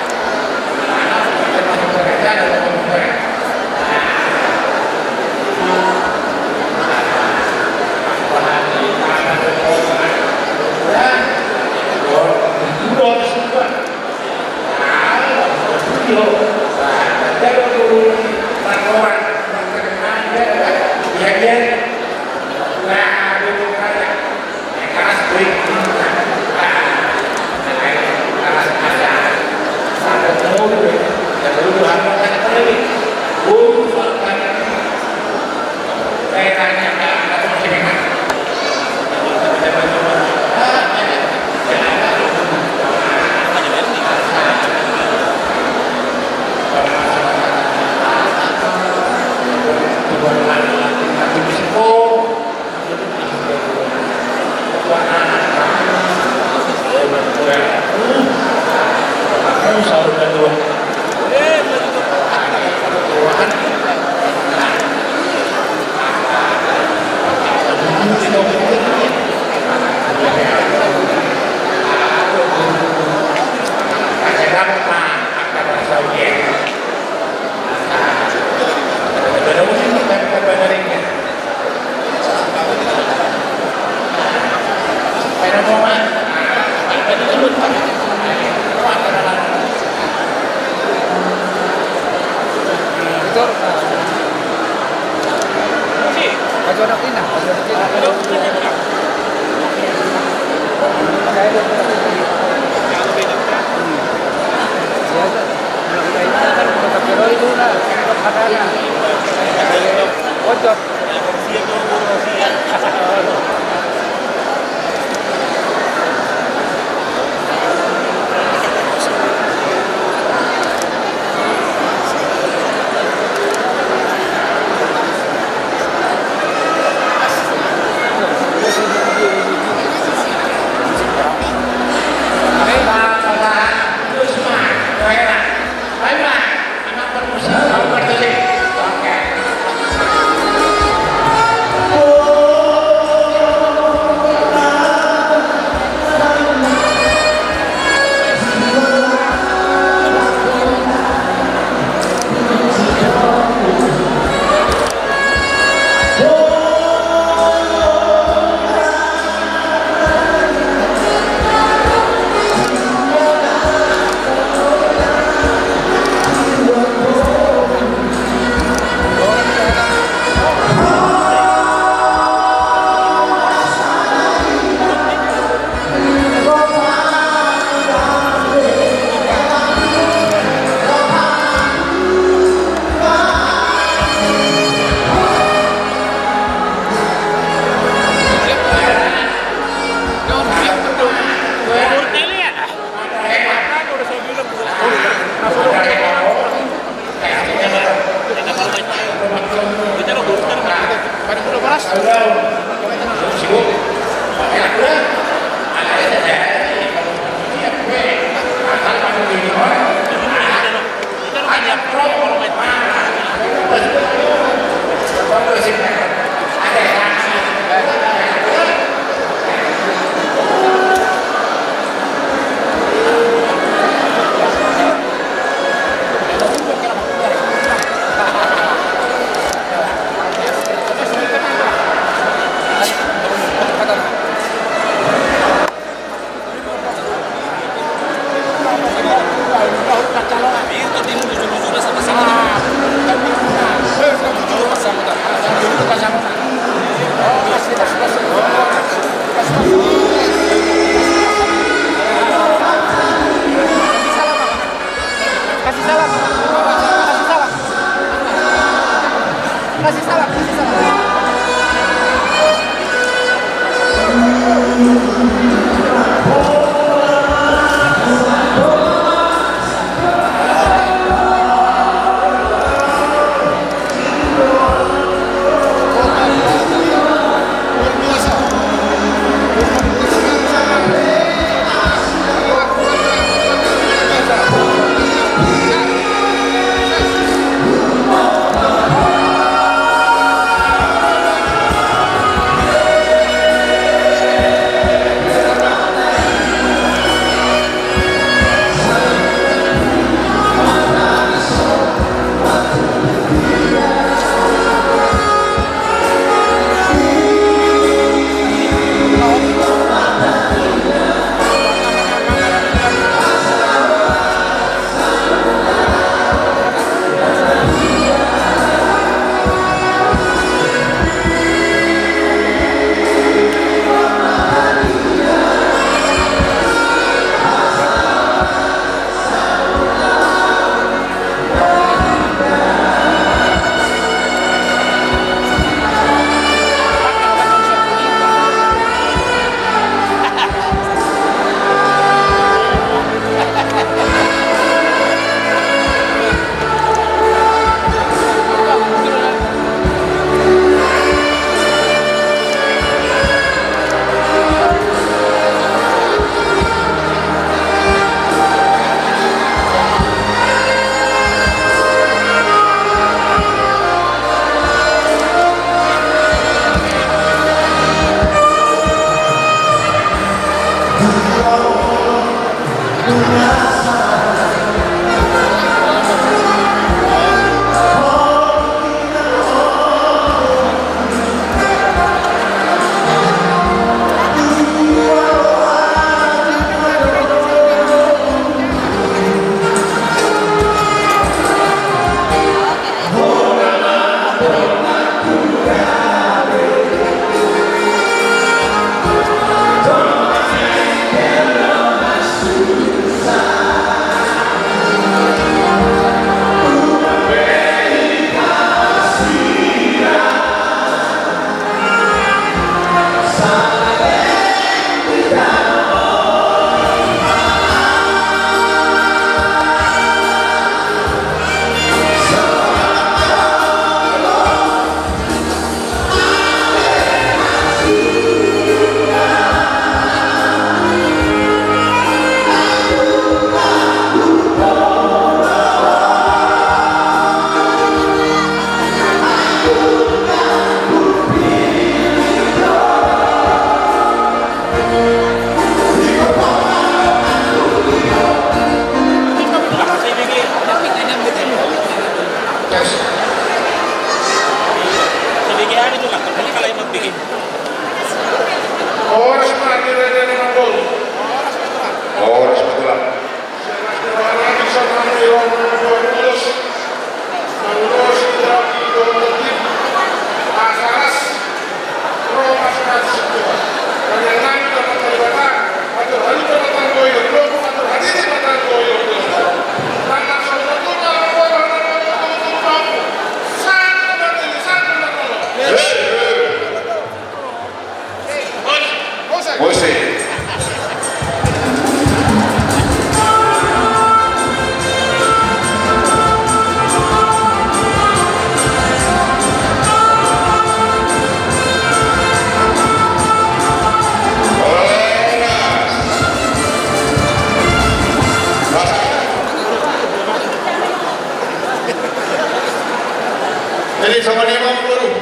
Jadi sama lima guru,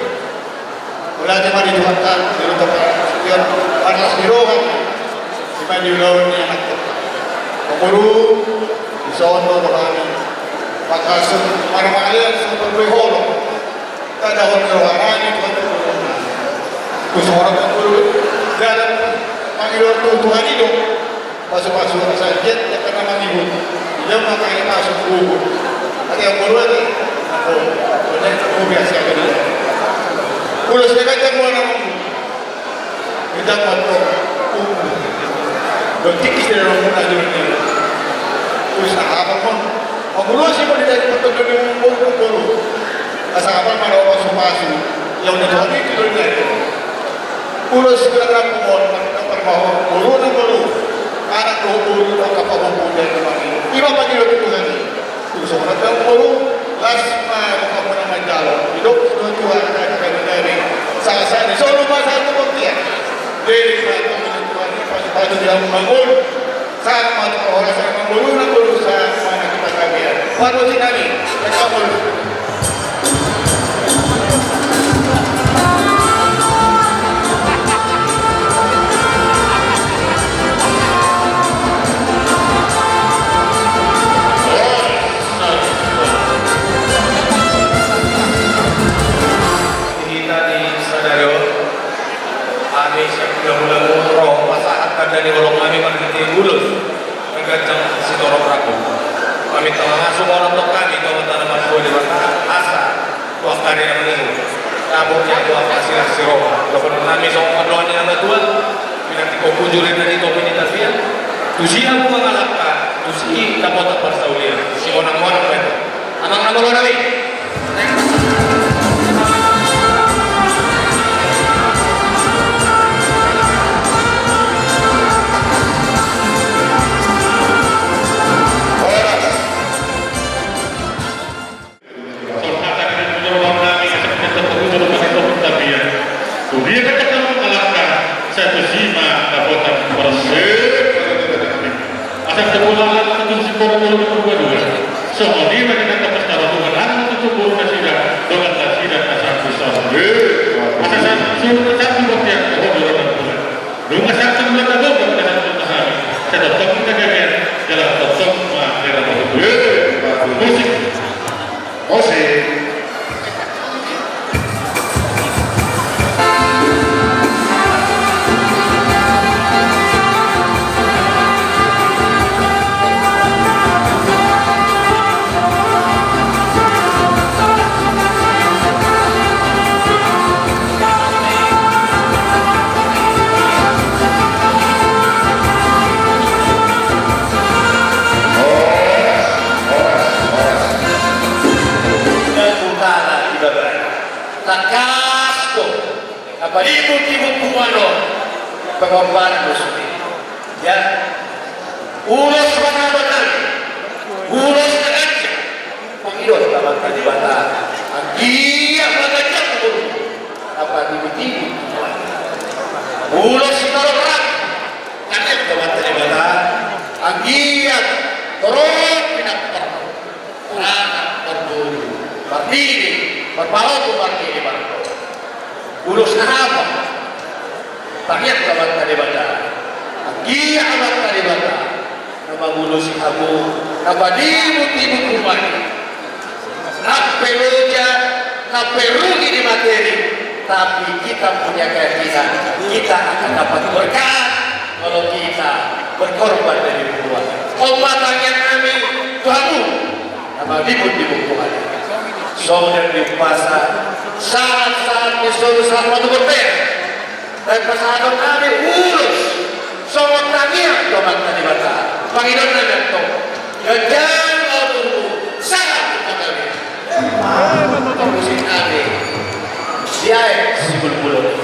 belajar mari Jumatkan, di tempat sekian panas di rohan, di mana di lawan ni anak. Guru, di sana berani, maka semua kalian semua berholo, tak ada orang rohan ini tuan guru. Khusus orang guru, dalam panggil Tuhan itu, masuk saja yang kena manggil, dia makanya masuk guru. Ada yang guru ada. Oh, biasa kan dia. Ulah sedekat jamu anak mu. Kita patut. Berarti kita dalam mana ni? Ulah apa pun. Aku lu sih pun tidak patut jadi guru. Asal apa mana orang supasi yang ada di itu dia. Ulah sekarang pun nak perbawa guru. Anak guru kapal pun dari mana. Iba pagi waktu tu lagi. Ulah sekarang guru. Lasma kamu nama jalan hidup Tuhan dari saya di solo masa itu buktian dari satu Tuhan ini pasti dia membangun sama orang saya membangun berusaha mana kita kalian baru sih nabi mereka dari orang kami mengerti bulus menggacang si torok ragu kami telah masuk orang tok kami kalau tanah masuk di mata asa waktu yang menunggu tabuknya dua pasilah si roh kalau kami sama doanya yang Tuhan nanti kau kunjulin dari topi ini tapi ya tusi aku mengalahkan tusi dapat apa saulia si orang-orang kan anak-anak orang kami dia katakan mengalahkan satu sima dapotan persen asal terpulang satu sipor puluh dua semua dia mereka pesta Tuhan anak itu buruk nasidah dengan nasidah asal besar asal suruh satu waktu yang kehadiran Tuhan rumah satu mereka doa pada satu tahun saya dapat kita gagal dalam Takasko, nabalibot-ibot kumano, pagpapaan mo suti. Yan. Ulos manabatan, ulos na ganyan. Panginoon, tamang kalibatan. Ang giya mga dyan mo, nabalibot-ibot kumano. Ulos tarong-rang, ganyan tamang kalibatan. Ang giya, torong pinagtarong. Anak terbunuh, berdiri, berbahu berdiri berbahu. Ulos na haba, takit kamat kalibata. Agia amat kalibata, na magulos si Abu, na badimut-imut kumani. Naperuja, naperugi di materi, tapi kita punya keyakinan, kita akan dapat berkah kalau kita berkorban dari Tuhan. Kombatannya kami, Tuhanmu. Nama dibut-dibut Tuhan. Saudara di pasar, saat-saat disuruh selamat berpeh. Dan pasangan kami urus. Sobat tangir, Tuhan tadi baca. Panggilan dan tok. Jangan tunggu, sangat kita kami. Urusin kami. Dia si bulu-bulu.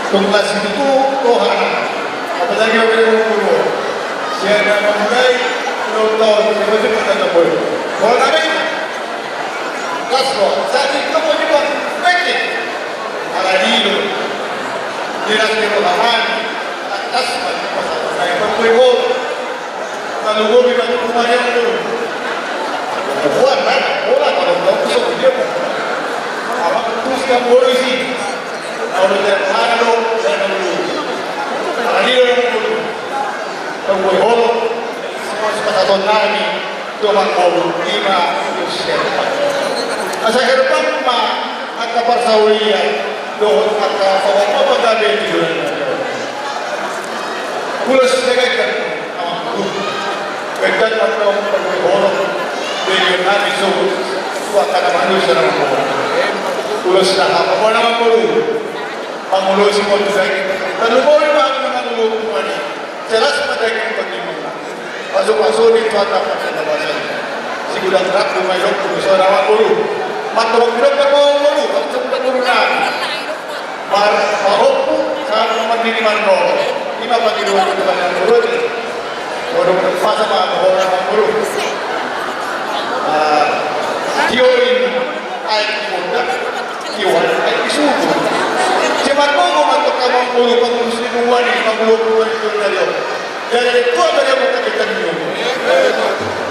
Tunggas itu Tuhan, apalagi yang berumur, siapa memulai tahun sebelum kita terpulih. Kalau kami, kasro, saat itu kamu juga penting, ala hidu, diras kerohaman, atas saya berkuih, kalau gue bilang kemarin itu, buat mana, bola kalau tahu sok dia, apa terus kamu polisi. Kalau dia halo dan dulu, hari dulu, tunggu holo, semua sepatah nani, cuma kau 5 usia. Asa kerap ma, angka persaulian, doh angka apa pagabe itu. Pulas sedekat, bekat atau tunggu holo, beliau nani suatu kata manusia orang tua. Pulas dah apa nama guru. Pangulo si Mondo Zaki. Taluboy pa ako ng Pangulo kumani. Jelas matay kong paglimang. Pasok-pasok dito at dapat sa nabasan. Sigulang rak kumailok kung sa nawa Pangulo. Matawag-ilok na po ang Pangulo. Ang sa Pangulo na. Mahop po sa magdiniman ko. Ima pag-iluwan ko naman ang Pangulo. Kung nagpasa mga mahop ng Pangulo. Tiyorin ay kimunta. Tiyorin ay isubo. Cepat mau mantuk kamu puluh pengurus di luar ni, pengurus itu dari. Jadi itu ada yang kita kita ni.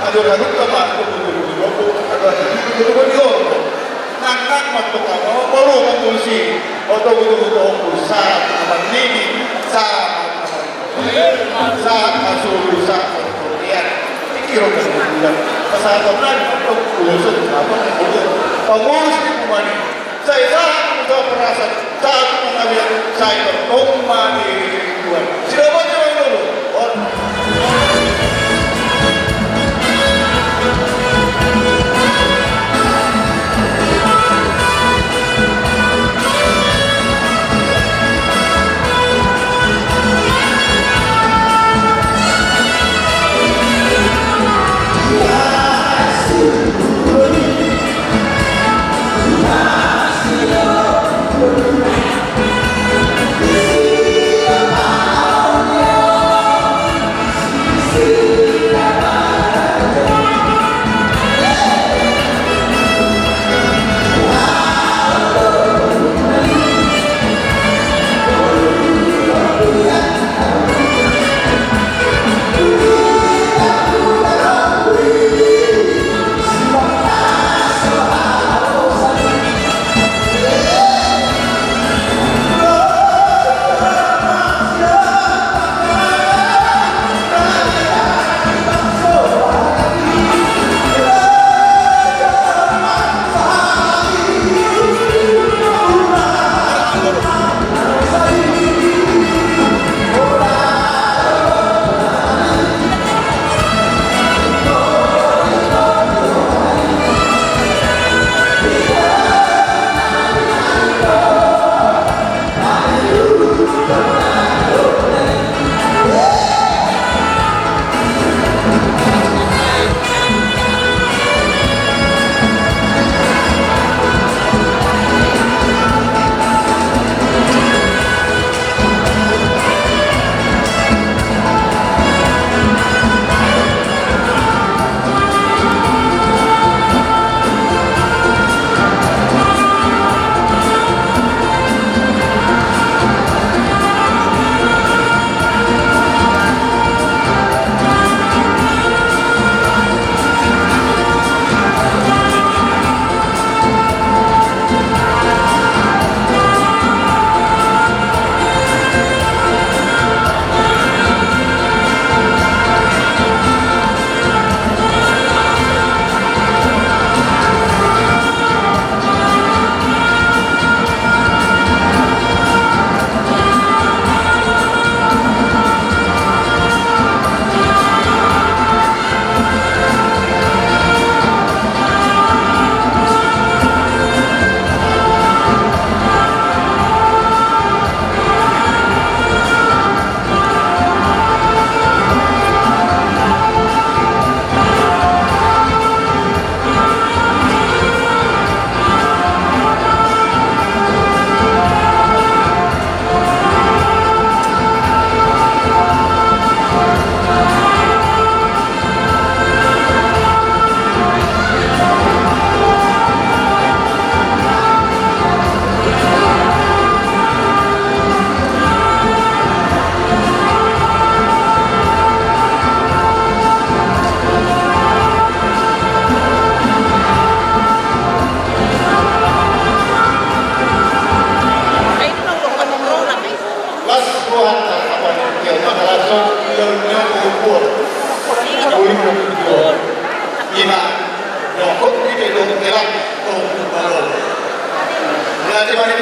Ada orang kama aku dulu, ada dulu. Nak mantuk kamu puluh pengurus atau itu usaha apa ini saat masuk usaha kemudian pikir kemudian pasal orang untuk urusan apa pengurus di rumah ni. Saya sangat merasa saat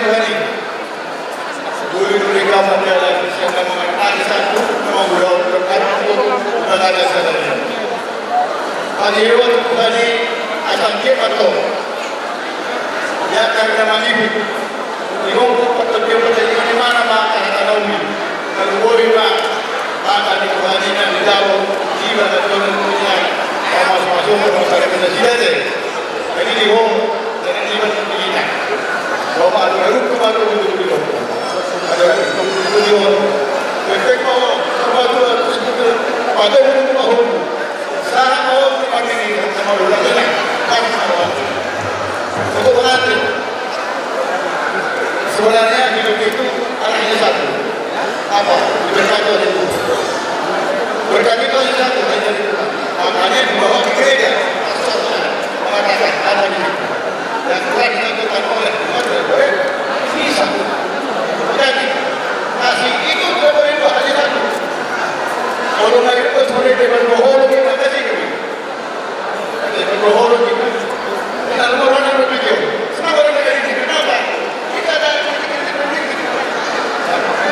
Tuhan ini. Dulu-dulu kamu adalah siapa mengatakan satu, mau berdoa untuk berada sadar. Adiwa Tuhan ini akan kita tahu. Ya karena manibu, ibu pekerja pekerja di mana maka tahu ni. Kalau boleh maka di Tuhan ini di dalam jiwa dan Tuhan punya masuk masyarakat kita tidak. Jadi di home dan jiwa kita. Kalau ada baru dulu. Ada tujuan. Mereka mau pada mau saya mau pakai ini sama dulu lagi. Untuk berarti sebenarnya hidup itu arahnya satu. Apa? Berkat itu. Berkat itu hanya satu, hanya itu. Makanya dibawa ke gereja. Mengatakan ada di situ. Dan Tuhan ditentukan oleh Tuhan bisa. Jadi kasih itu tidak boleh hanya satu. Kalau nak ikut boleh berbohong kita kasih kami. Berbohong kita. Kita orang yang berpikir. Semua orang yang ini kenapa? Kita ada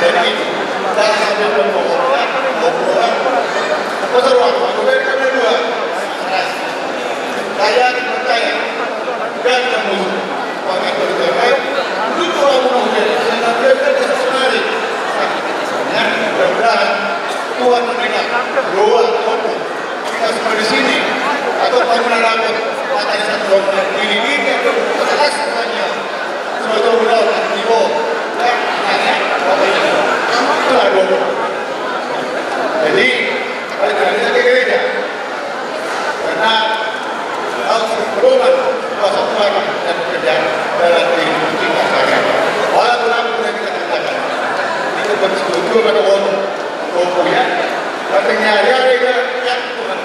jadi dah sampai berbohong. Pasal waktu mereka berdua. Saya percaya dan kamu pakai berdoa. Itu orang menjadi senantiasa sesuai. Ya, mudah-mudahan Tuhan memberikan doa kita semua di sini atau bangunan rapat mata satu orang ini adalah semuanya suatu doa di bawah dan hanya itulah doa. Jadi pada hari ini gereja karena harus berdoa kuasa Tuhan dan bekerja dalam kehidupan kita sehari-hari. Walaupun apa yang kita katakan itu bersetuju pada orang punya katanya hari kan Tuhan.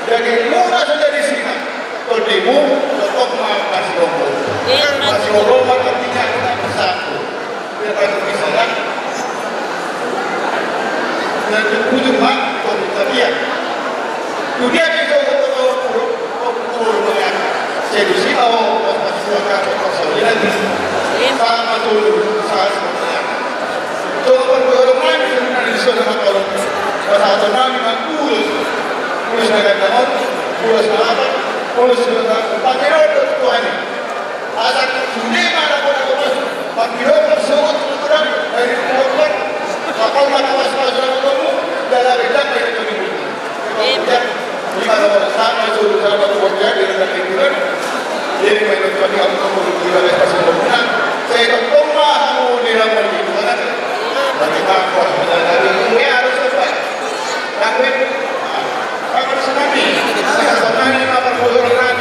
Jadi murah saja di sini. Kodimu tetap masih rombong. Masih rombong artinya kita bersatu. Kita bisa kan? Dan ujung hak tapi ya. Dunia kita sedusi atau masyarakat konsolidasi sama dulu saat itu pergolongan sebenarnya sudah kalau pada tahun pulis negara tahun pulis apa pulis negara pakai roda Tuhan asal dunia mana pun aku masuk pakai roda semua turun dari kuat kapal mana masuk kamu dalam bidang dari kemudian jika ada sama dulu sama bekerja di dalam lingkungan jadi menentukan kamu di dalam keseluruhan saya tetap kamu di dalam lingkungan bagi aku dari dunia harus sesuai tapi kamu senang nih saya senang apa pun orang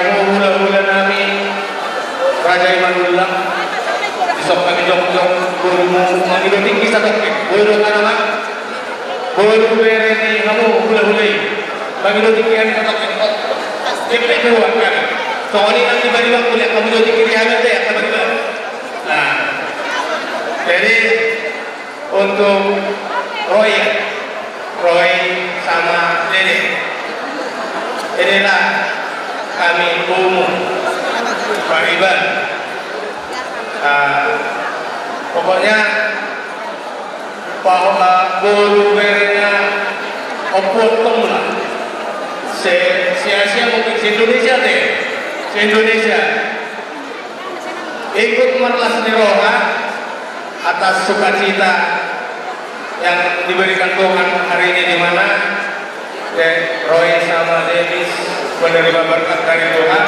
kamu hula-hula nami Raja Imanullah isok kami jong-jong burung mengido tinggi satu burung anak burung bereni kamu hula-hulai mengido tinggi yang satu cepet keluar kan soalnya nanti tiba-tiba kuliah kamu jadi kiri hangat ya tiba-tiba. Nah jadi untuk Roy sama Dede inilah kami umum Pak Iban. Pokoknya bahwa bolu berenya opotong lah sia-sia mungkin Indonesia deh Indonesia ikut merlas niroha atas sukacita yang diberikan Tuhan hari ini di mana Roy sama Dennis menerima berkat dari Tuhan.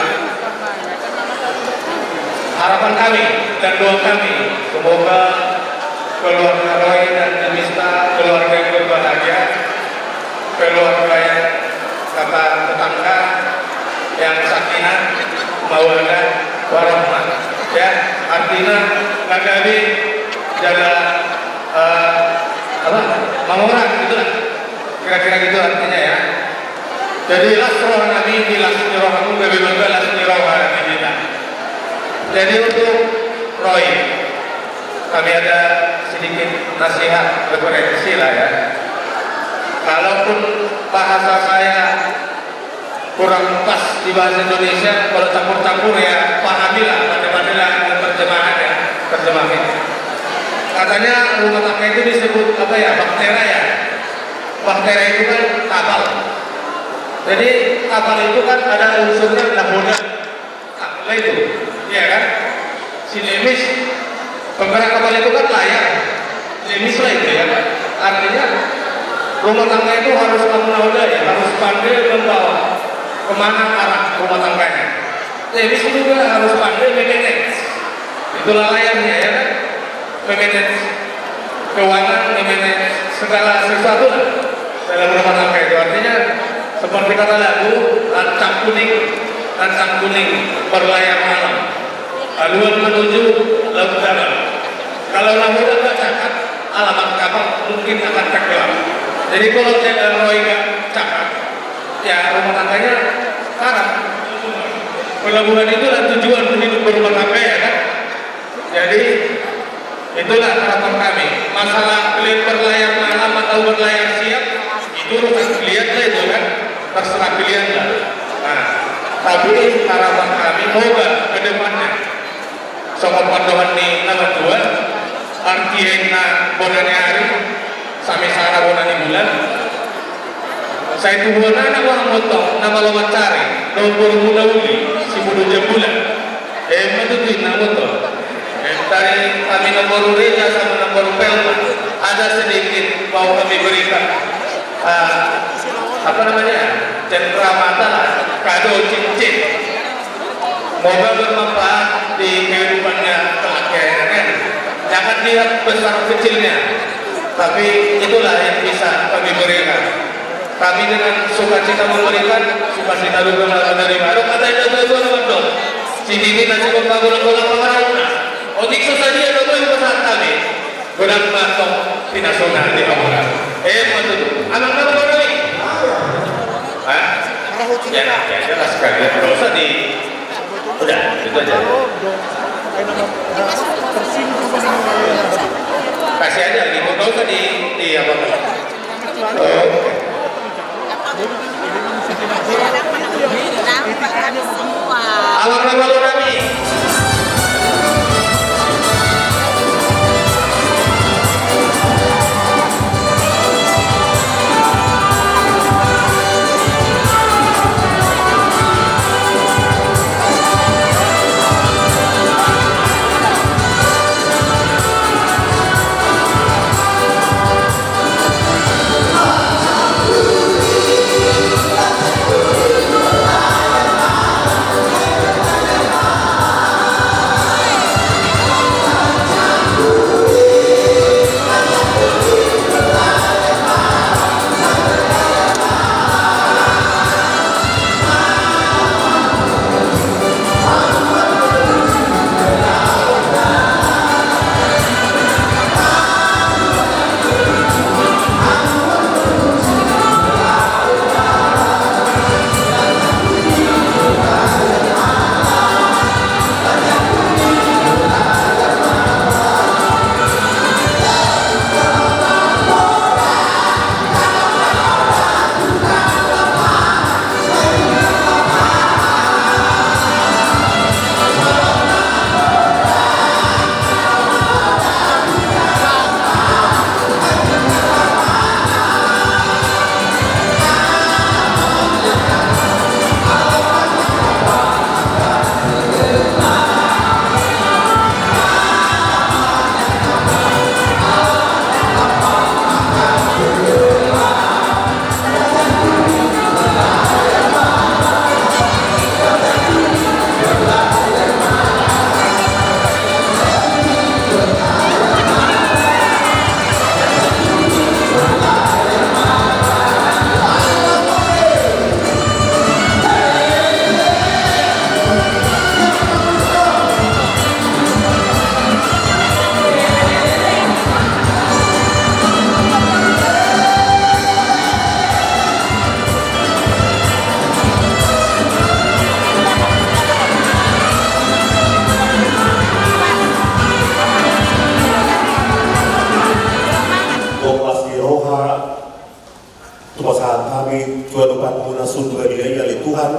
Harapan kami dan doa kami semoga keluarga Roy dan Denista keluarga yang berbahagia, keluarga yang kata tetangga yang sakinah mawaddah warahmah. Ya, artinya nagabi jaga orang gitulah. Kira-kira gitu artinya ya. Jadi lasroh nabi bilasroh aku lebih bagus lasroh kita. Jadi untuk Roy kami ada sedikit nasihat referensi lah ya. Kalaupun bahasa saya kurang pas di bahasa Indonesia, kalau campur-campur ya pahamilah, baca-bacalah terjemahan ya, terjemahnya. Katanya rumah tangga itu disebut apa ya, baktera ya. Baktera itu kan kapal. Jadi kapal itu kan ada unsurnya nahoda. Kapal itu, iya kan? Si Demis, penggerak kapal itu kan layar. Demis lah itu ya. Artinya rumah tangga itu harus nahoda ya, harus pandai membawa kemana arah rumah tangganya. Demis juga harus pandai memanage. Itulah layarnya ya kan? Memanage keuangan, memanage segala sesuatu lah dalam rumah tangga itu. Artinya seperti kata lagu, lancang kuning berlayar malam, haluan menuju laut dalam. Kalau nahoda nggak cakap, alamat kapal mungkin akan tenggelam. Jadi kalau Roy nggak cakap, ya rumah tangganya karam. Pelabuhan itu adalah tujuan hidup berumah tangga ya kan. Jadi itulah harapan kami. Masalah kalian berlayar malam atau berlayar siang itu urusan kalian lah itu kan, terserah kalian lah. Nah, tapi harapan kami moga ke depannya sobat pandohan di nama dua artiena bonanya hari sami sara bonani bulan saya tubuh anak orang motong nama lawan cari nomor muda uli si budu bulan menutup nama motor dari kami nomor reja sama nomor pelman ada sedikit mau kami berikan apa namanya cendera mata kado cincin moga bermanfaat di kehidupannya kelak kan. Jangan lihat besar kecilnya, tapi itulah yang bisa kami berikan. Kami dengan sukacita memberikan, sukacita juga menerima. Kata itu dua si Dini nanti bola pengarangnya. Otik saja ada yang besar kami. Gudang matong pinasional di Amuran. Betul. Anak-anak baru ini. Ya jelas sekali. Tidak usah di. Udah, itu aja. Kasih aja gitu, nggak usah di apa? Alam Rami. roha tumasahan kami Tuhan depan muna surga dia Tuhan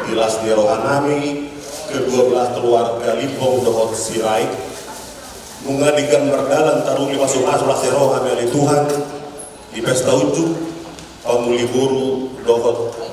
tilas di roha nami ke-12 keluarga Limbong Dohot Sirai mengadikan merdalan tarungi masuk-masuk si roha milik Tuhan di pesta ujuk pamuli buru Dohot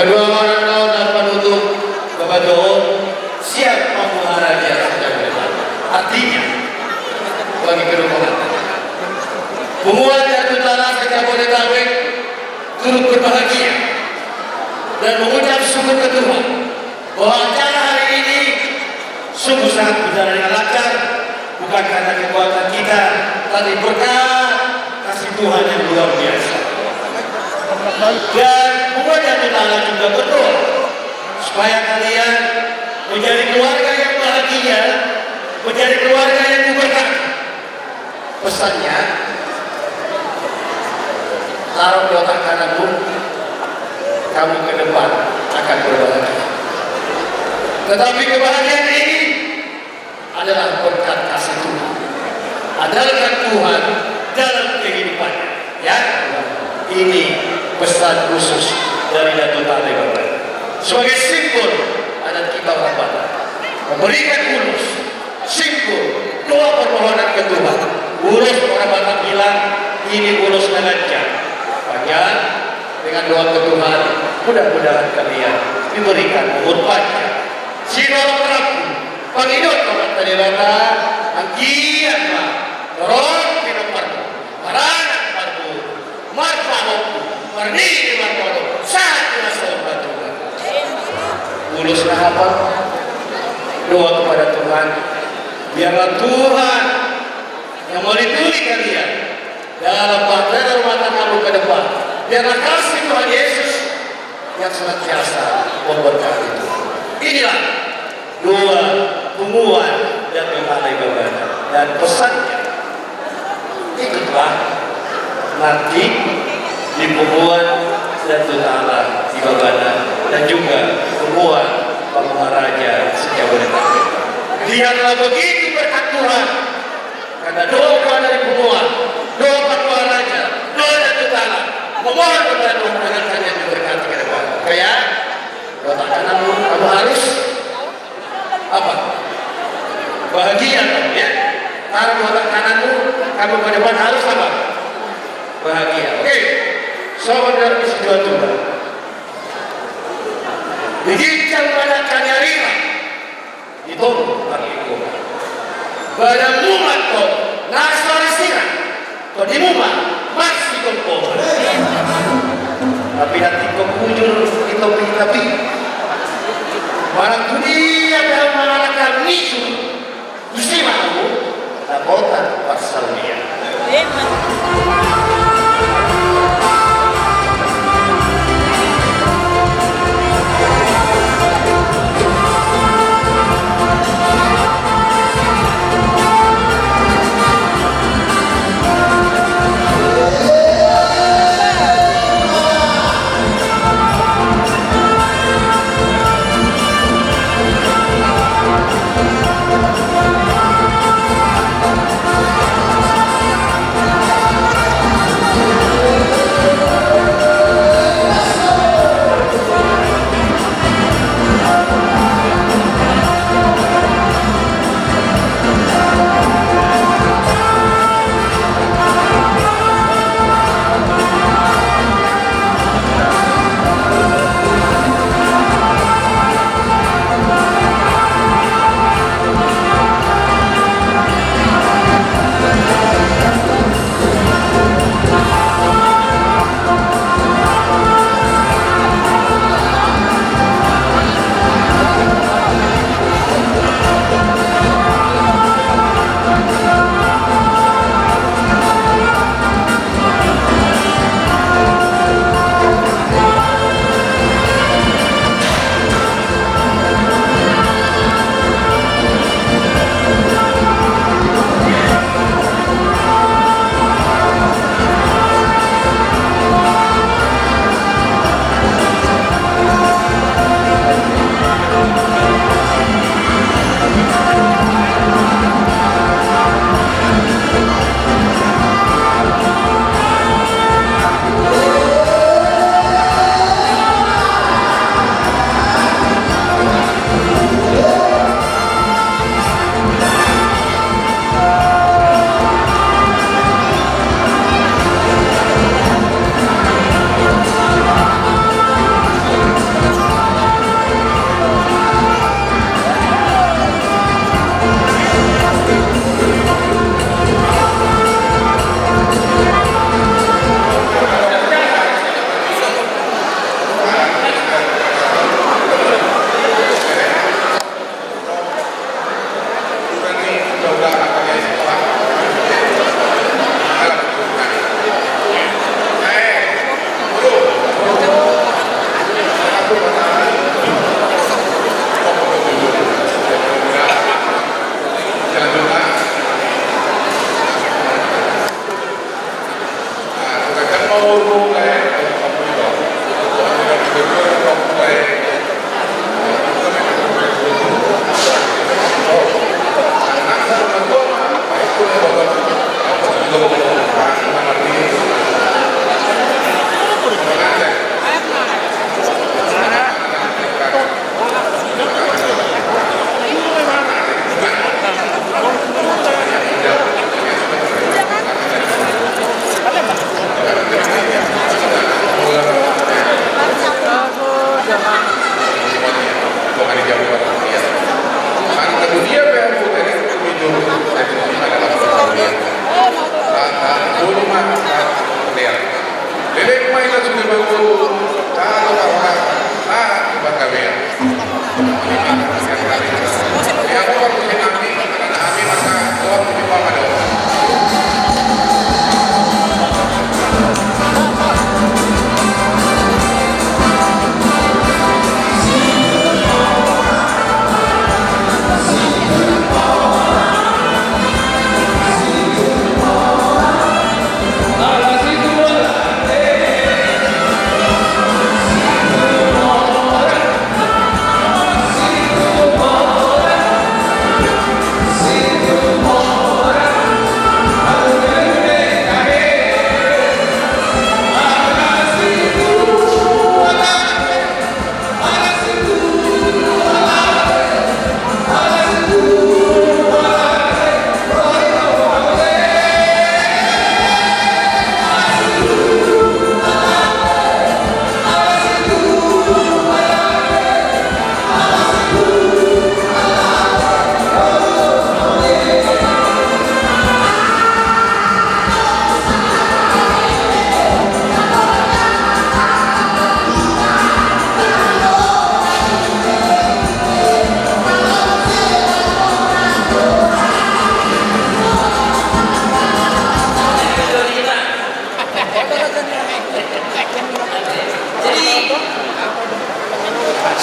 Kedua orang tahun dan penutup kebetulan siap memelihara dia sejak artinya bagi kedua Pembuat Jatuh Tanah Jabodetabek turut berbahagia dan mengucap syukur ke Tuhan bahwa acara hari ini sungguh sangat berjalan dengan lancar, bukan karena kekuatan kita, tapi berkat kasih Tuhan yang luar biasa. Dan Pembuat Jatuh Tanah juga berdoa supaya kalian menjadi keluarga yang bahagia, menjadi keluarga yang diberkati. Pesannya, taruh di otak kananmu, kamu ke depan akan berbahagia. Tetapi kebahagiaan ini adalah berkat kasih Tuhan, adalah Tuhan dalam kehidupannya. Ya, ini pesan khusus dari Datuk Tani Bapak. Sebagai simbol adat kita orang Batak, memberikan urus, simbol doa permohonan ke Tuhan. Urus orang Batak bilang ini ulos na lancar. Maka dengan doa ke Tuhan, mudah-mudahan kalian diberikan umur panjang. Sino Prabu, Panginoon ko ang talibata, ang giyan ma, dorong pinaparmo, maranan parmo, marpahok, marnini marpahok, saat pinasawag na Tuhan. Ulos na habang doa kepada Tuhan, biarlah Tuhan yang melindungi kalian dalam bahtera rumah tanggamu ke depan. Biarlah kasih Tuhan Yesus yang senantiasa memberkati. Inilah doa pengumuman dan Balai Babana dan pesannya. Ikutlah nanti di pengumuman dan Tuhan di Babana dan juga pengumuman Pak Maharaja setiap Jabodetabek. Lihatlah begitu berkat Tuhan. Karena doa dari pengumuman, doa Pak Maharaja, doa dan Tuhan, memohon kepada Tuhan agar kalian diberkati ke depan. Kayak doa kananmu kamu harus apa? Bahagia kan ya? Taruh otak kananmu, kamu ke depan harus apa? Bahagia. Oke, saudara di situ Tuhan. Dijinkan pada kanyarima, itu artiku. Pada mumat kau, nasari sirah, kau di mumat masih kau. Tapi hati kau kujur itu tapi. Barang dunia dalam mengalahkan misu, mesti mahu laporan pasal dia.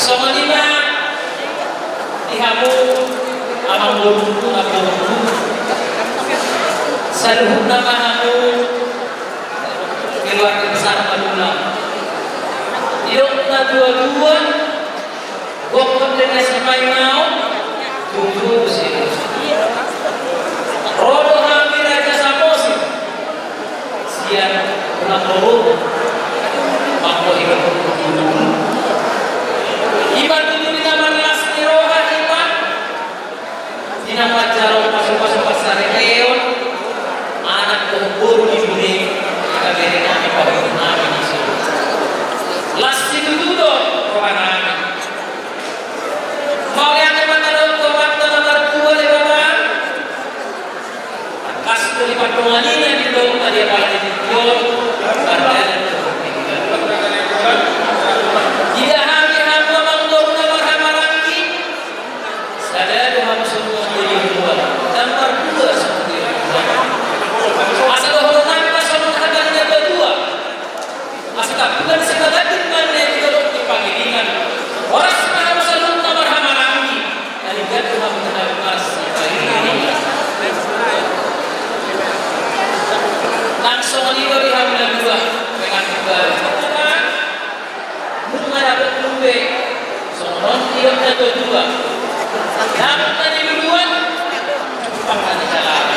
Soalnya ihamu amang burung abu saluhut nama hamu keluarga besar Madura. Idok na dua-dua gokot dengan sampai mau tunggu sih. Rodo hampir aja samosi sian pulang rodo makhluk ikut iman itu dinaman lasni roha iman dinama jaro masuk-masuk pasar leon anak kubur di bumi kita beri kami pada kami di sini lasni itu dong roha kami mau yang kemana tomat nomor 2 di bawah kasih dari patungan ini di dong tadi apa di video langsung lihat di hamil 2 dengan kembali bunga dapat lumbe sonon dia dapat 2 dapat tadi duluan cukup tadi jalan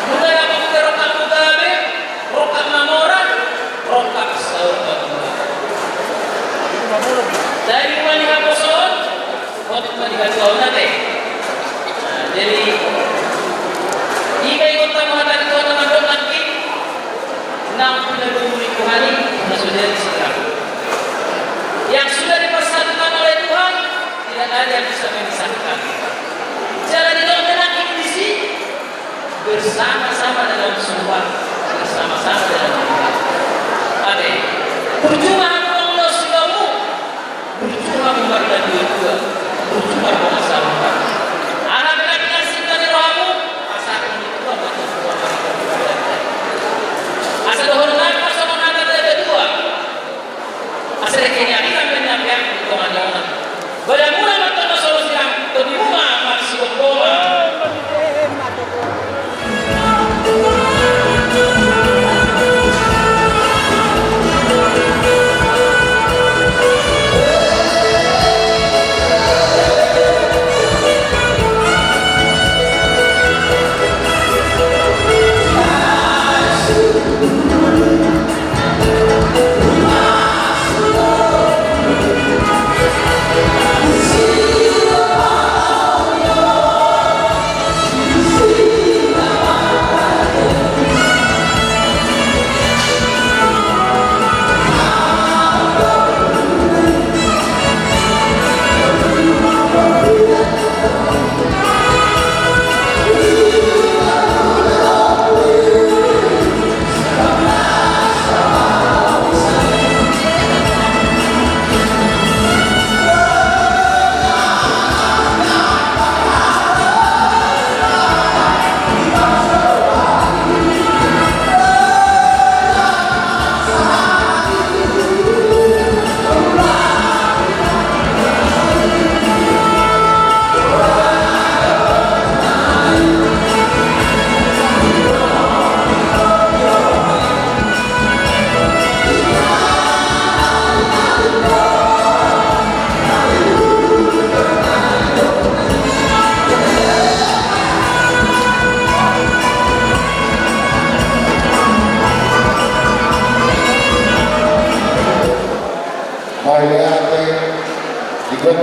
bunga dapat rokak mugabe rokak mamoran rokak saur dari mana haposon waktu mana kau nanti jadi jika ikut tamuan dari Tuhan teman-teman lagi 60.000 hari sudah disegera. Yang sudah dipersatukan oleh Tuhan tidak ada yang bisa memisahkan. Cara dilakukan ini bersama-sama dalam sumpah, bersama-sama dalam ibadah. Ade, percuma Allah sudamu, percuma membaca dua-dua, percuma mengasahkan. Anak lagi kasih dari rohamu, asal itu apa? Asal hormat pasal ada kedua. Asal kini ini kan menyampaikan kemana-mana. Bagaimana mata solusi yang kedua masih berdoa.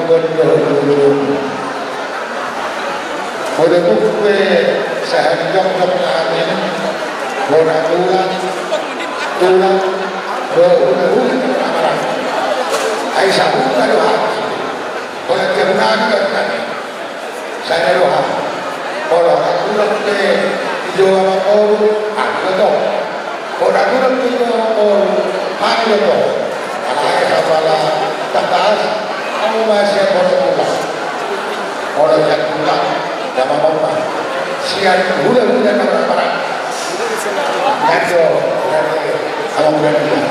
gondo-gondo. Ora tuwe sehari jok-jok amin. Ora tulang. Udah. Aisyah udah doa. Ora kenal kan. Saya doa. Ora tulang ke jual koru, aku tuh. Ora tulang ke jual koru, aku tuh. Aisyah bala takas, kamu masih tulang. Ora yang tulang. Nama mama siar bulan-bulan orang-orang kacau alhamdulillah.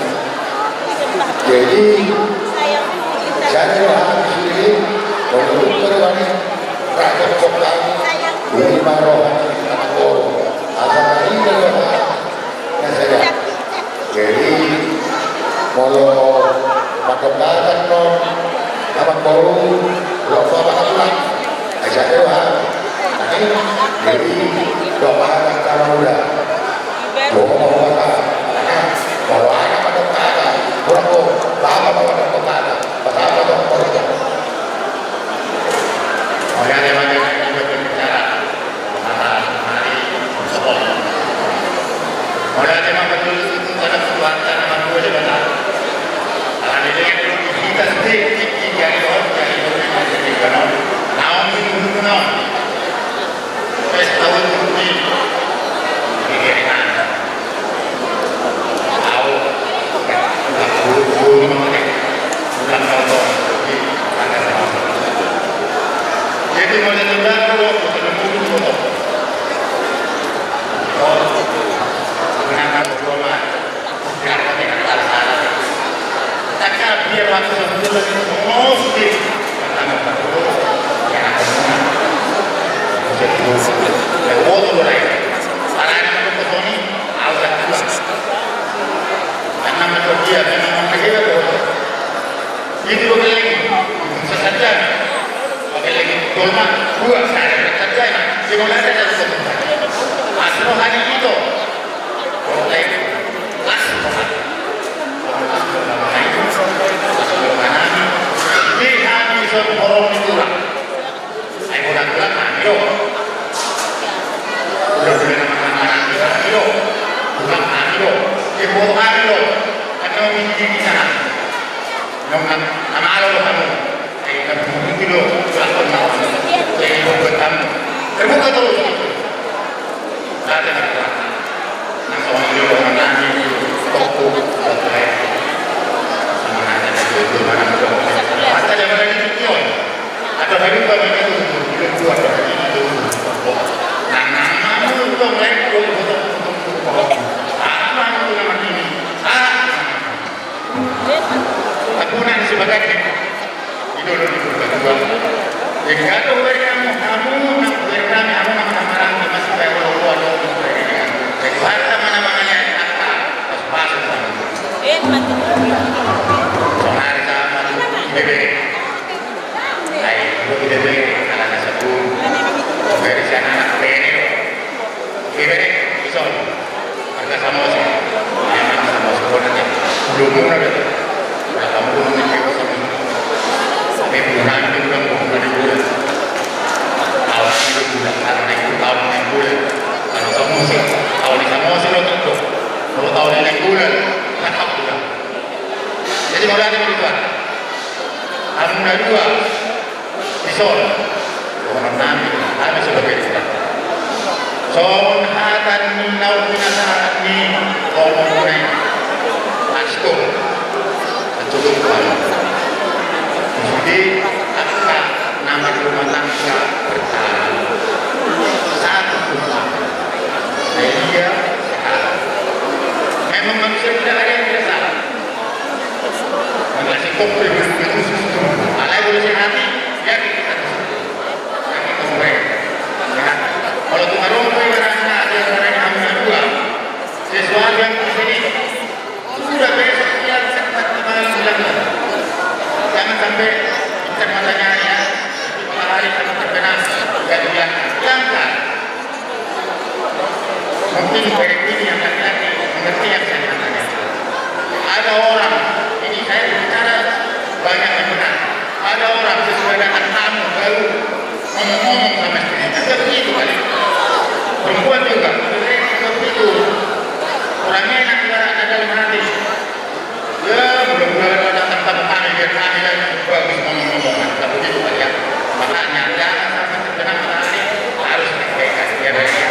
Jadi saya harus ini untuk berwani rakyat kota lima rohani aku asal ini rohani yang saya jadi kalau pakai datang non nama baru lupa pakai pulang saya rohani. Jadi doa antara muda, doa kalau ada pada kata, kurang lama pada kata, betapa dong korban. Oleh ada yang berbicara, hari sekolah. Oleh ada yang betul itu ada sebuah nama dua jabatan. Ada yang kita sedikit dari orang yang kalau naon itu naon. Tahun ini anda tahu bulan tahun jadi mulai lebar dulu menangkap rumah karena tidak salah takkan biar waktu itu lebih mesti menangkap rumah yang Bodoh lain. Karena nama petani awal dua. Nama dia nama dia bodoh. Itu lagi sesaja. Lagi dolma dua saya saja. Jangan ada dari situ. Asal hanya itu. Kalau lain las. Ini hanya satu orang itu lah. Saya boleh bilang ayo. Udah bukan ayo, ibu ayo, karena ini sana, nama Allah kamu, kamu itu loh, lakukan malam, ibu betam, terbuka terus, ada apa? Nama Allah orang nanti, toko, sama ada itu mana mata jangan lagi tujuan, ada lagi kalau itu tujuan itu. Untuk mereka apa itu nama ini? Aku nanti sebagai itu berdua. Jadi kalau mereka kamu nama masih kayak orang jadi harta mana yang apa pas soal sama bebek. Ayo bebek anak sabun. Dari sana anak ini. Bebek bisa. Harga sama sih. Memang sama sebenarnya. Belum ada. Kamu belum mencoba sama. Sampai bulan bulan. Awal itu bulan karena itu tahun yang bulan. Kalau kamu sih tahun ini sama sih lo tentu. Kalau tahun ini bulan, tetap bulan. Jadi mulai dari itu. Kamu dah dua. Bisa. Orang nanti ada sebagai kita. Son hatan minau binasa ni orang mulai masuk cukup banyak. Jadi akan nama rumah tangga bertahan satu rumah. Dia memang manusia tidak ada yang biasa. Masih komplit itu. Alai boleh hati ya kita. Kalau tu aromai barangnya ada orang yang dua, sesuatu yang di sini sudah besok yang sempat kembali bilang jangan sampai ikan matanya ya, matahari sangat terbenam, tidak bilang jangan. Mungkin ini yang laki-laki mengerti yang saya katakan. Ada orang ini saya bicara banyak yang benar. Ada orang seperti itu kan. Perempuan juga, seperti itu. Orangnya enak juga ada dalam hati. Ya, mudah-mudahan ada tempat kami dan bagus ngomong-ngomong. Seperti itu kan ya. Makanya jangan sampai terkena matahari harus dikaikan biar ya.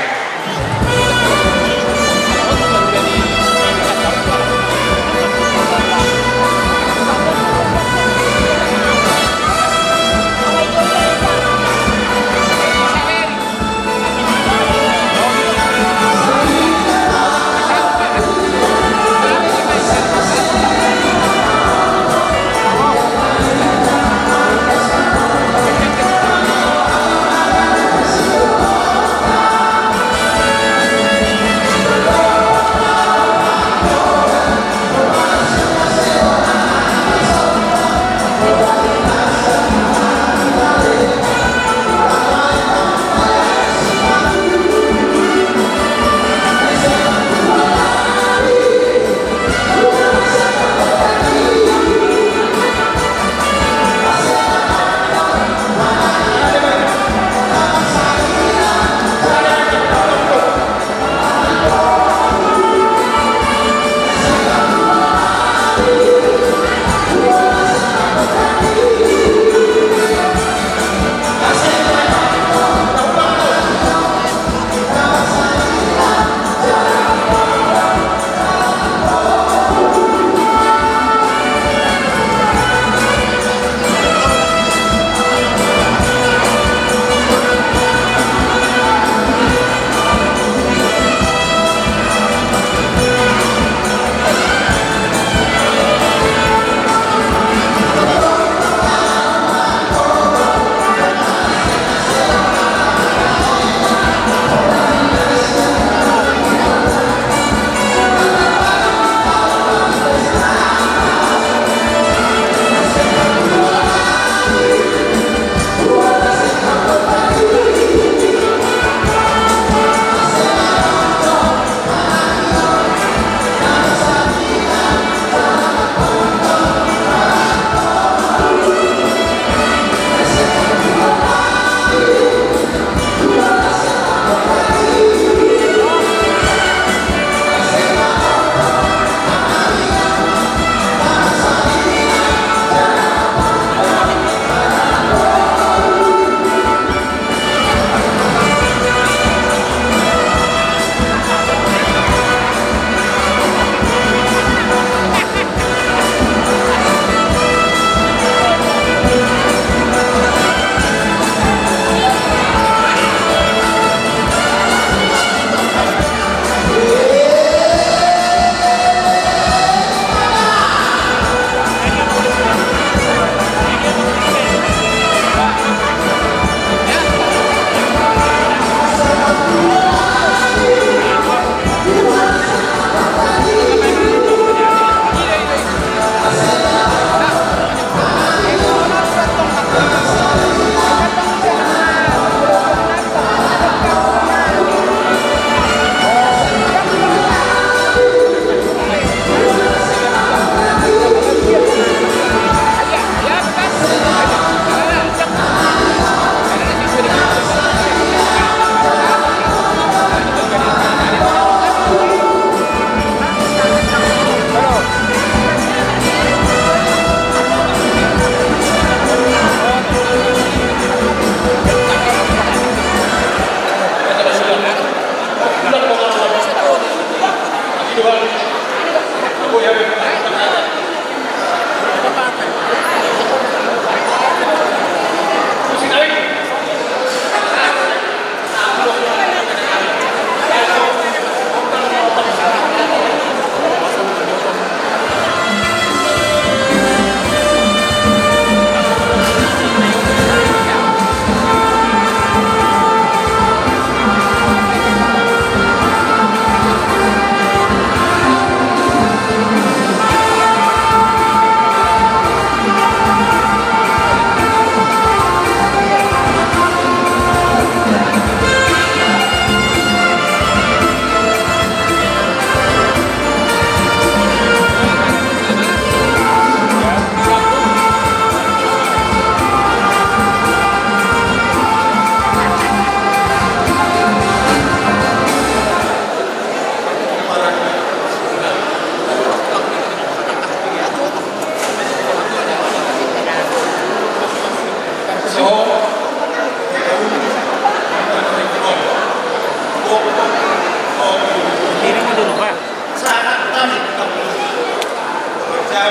Iya,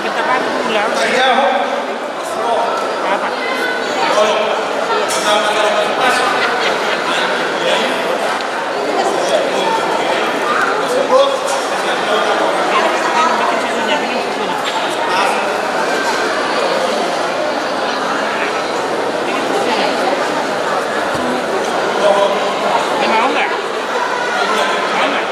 bentar lagi pulang. Apa? Mau nggak? Mau nggak?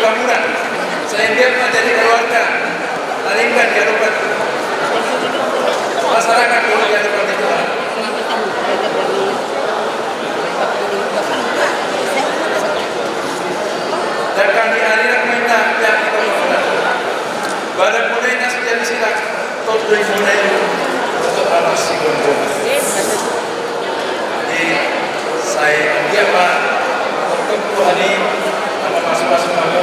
perkampungan. Saya lihat menjadi keluarga. Palingkan di hadapan masyarakat dulu di hadapan Tuhan. Dan kami aliran minta pihak perkampungan. Barang mulainya sudah disilang. Tot dari mulai untuk anak si gondong. Jadi saya dia Pak Tuhan ini nama masing-masing kamu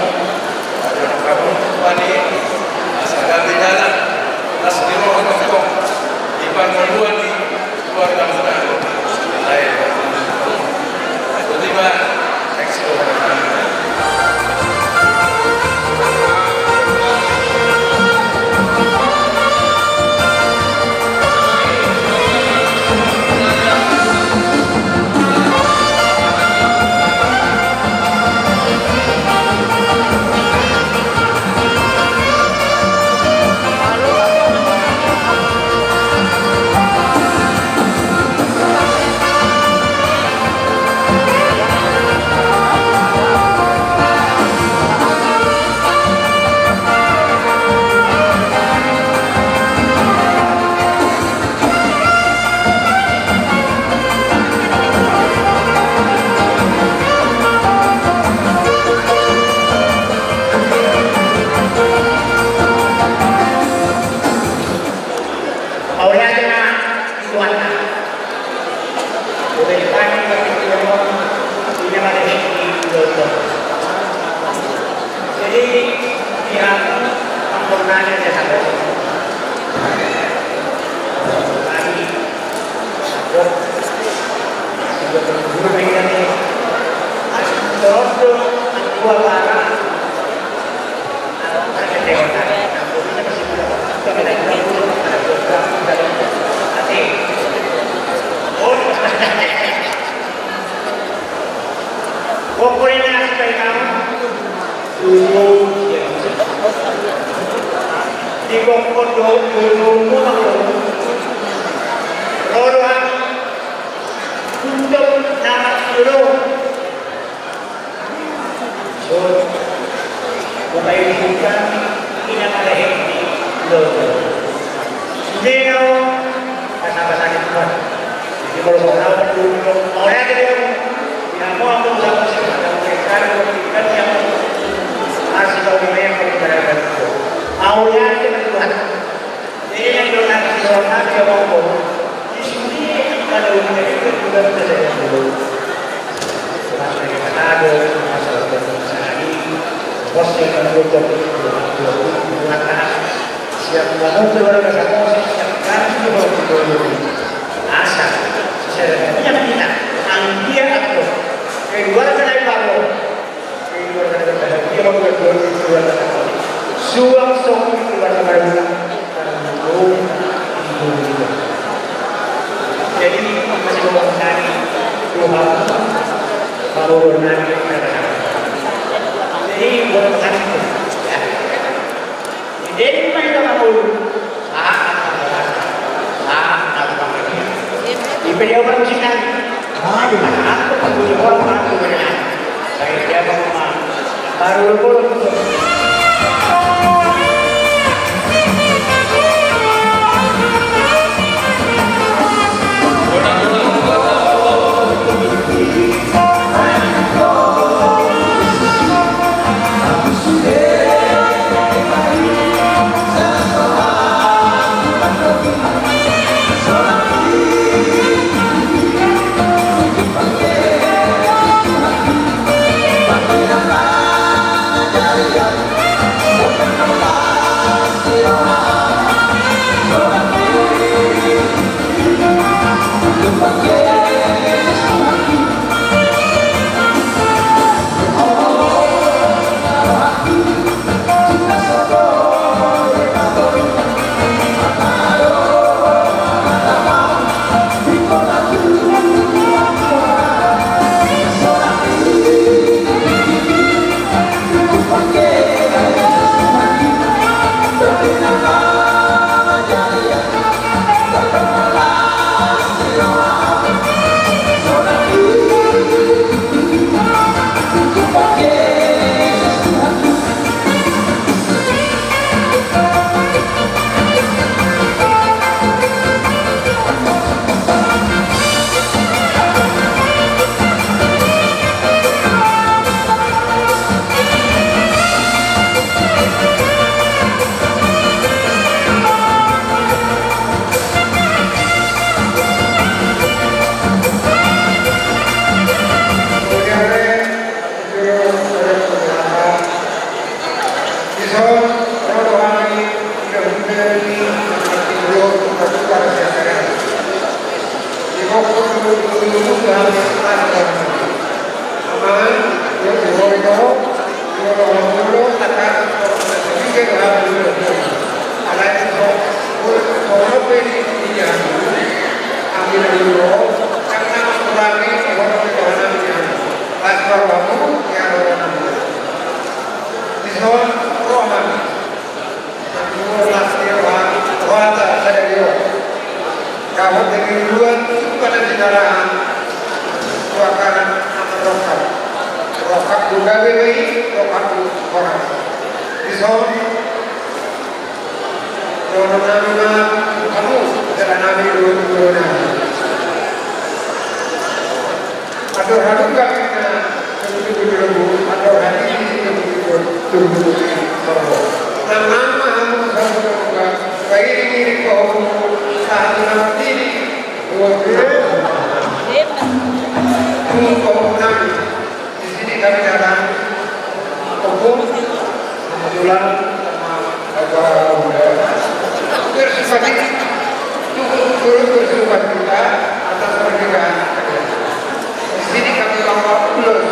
ada kamu Tuhan ini asal di jalan nas di roh kosong di panggung Tuhan ini keluarga muda saya itu tiba ekspor. Jadi pihak sempurnanya dia sampai tadi guru pengen nih terus dua barang harga dewan pokoknya supaya kamu dulu di bawah dulu orang untuk nama dulu so membayangkan ini ada henti dulu dia kata-kata itu jadi kalau mau dulu orang dia yang mau sama siapa kan yang masih tahu yang berada itu. Awalnya kita Tuhan. Jadi yang doa dia mau di sini ada umat itu juga terjadi dulu. Masa kita ada masalah ini, pasti akan berubah siap bangun keluarga kamu siap kan juga asal saya punya kita angkia aku keluarga dari baru dia mau keluarga suang sok keluarga baru jadi masih mau mencari Tuhan baru mencari jadi buat mencari jadi mereka mau di beliau berusaha aku punya orang saya dia baru Yeah. Kahot dengan dua pada kendaraan suakaran rokap rokap juga BBI rokap orang dison nama kamu jalan nabi dulu atau hadap gak kita dulu atau hati dulu nama kamu sama baik ini kau saat ini kemudian di sini kami datang hukum kebetulan sama bersifat turut bersumpah kita atas pernikahan. Di sini kami lapor plus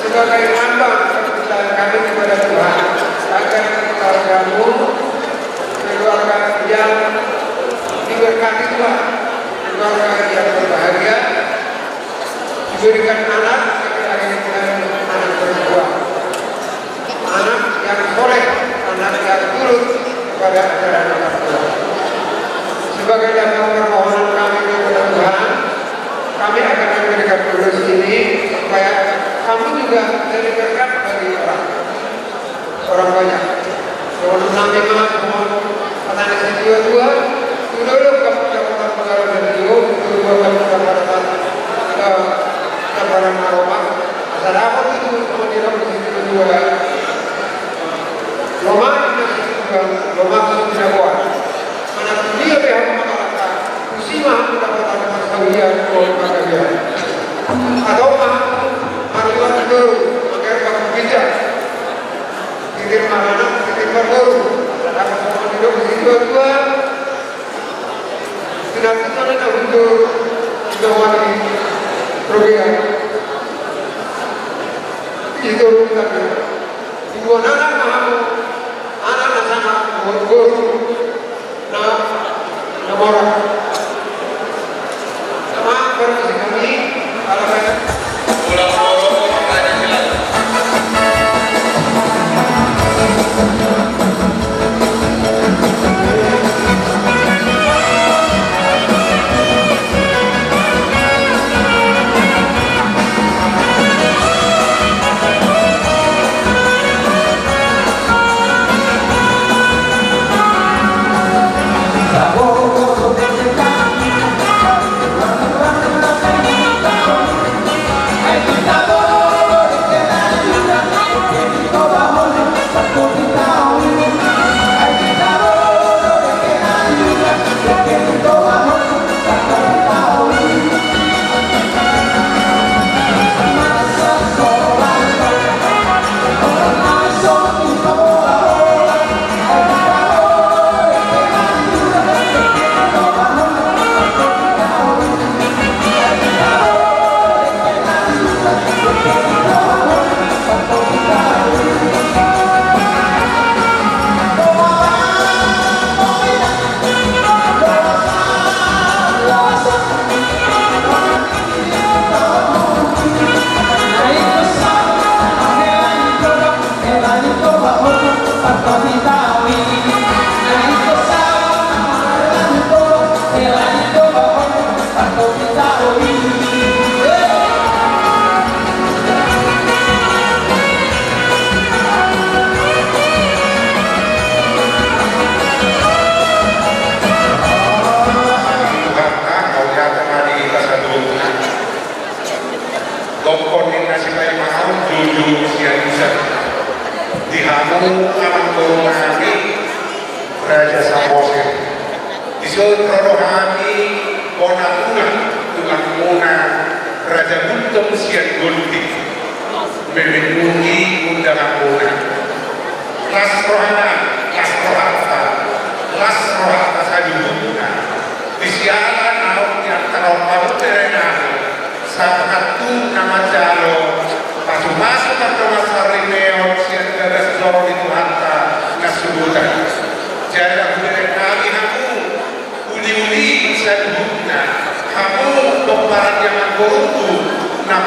sebagai lambang kepercayaan kami kepada Tuhan agar keluargamu keluarga yang diberkati Tuhan, keluarga yang berbahagia, diberikan anak anak perempuan, anak yang soleh, anak yang turut kepada ajaran orang tua. Sebagai dasar permohonan kami kepada Tuhan, kami akan memberikan tulis ini supaya kamu juga jadi berkat bagi orang banyak. Kalau nanti mohon petani dua dulu kamu pengalaman video dulu kamu mendapatkan gambaran aroma asal apa itu kemudian di situ dua Roma itu tidak kuat karena dia pihak mengatakan musibah mendapatkan persawian keluarga dia atau marilah itu agar kamu bijak titik mana titik baru ada apa hidup di situ dua tidak kita nak untuk jawab program itu kita ibu anak mahu anak sama guru nama orang sama permisi kami kalau koordinasi baik mahal jujur siang bisa dihamu aman korunasi Raja Samose disebut rodohani konatuna dengan muna Raja Buntung siang gunting memenuhi undangan muna las rohana las rohata las rohata sajubuna disialan ahok yang terlalu terena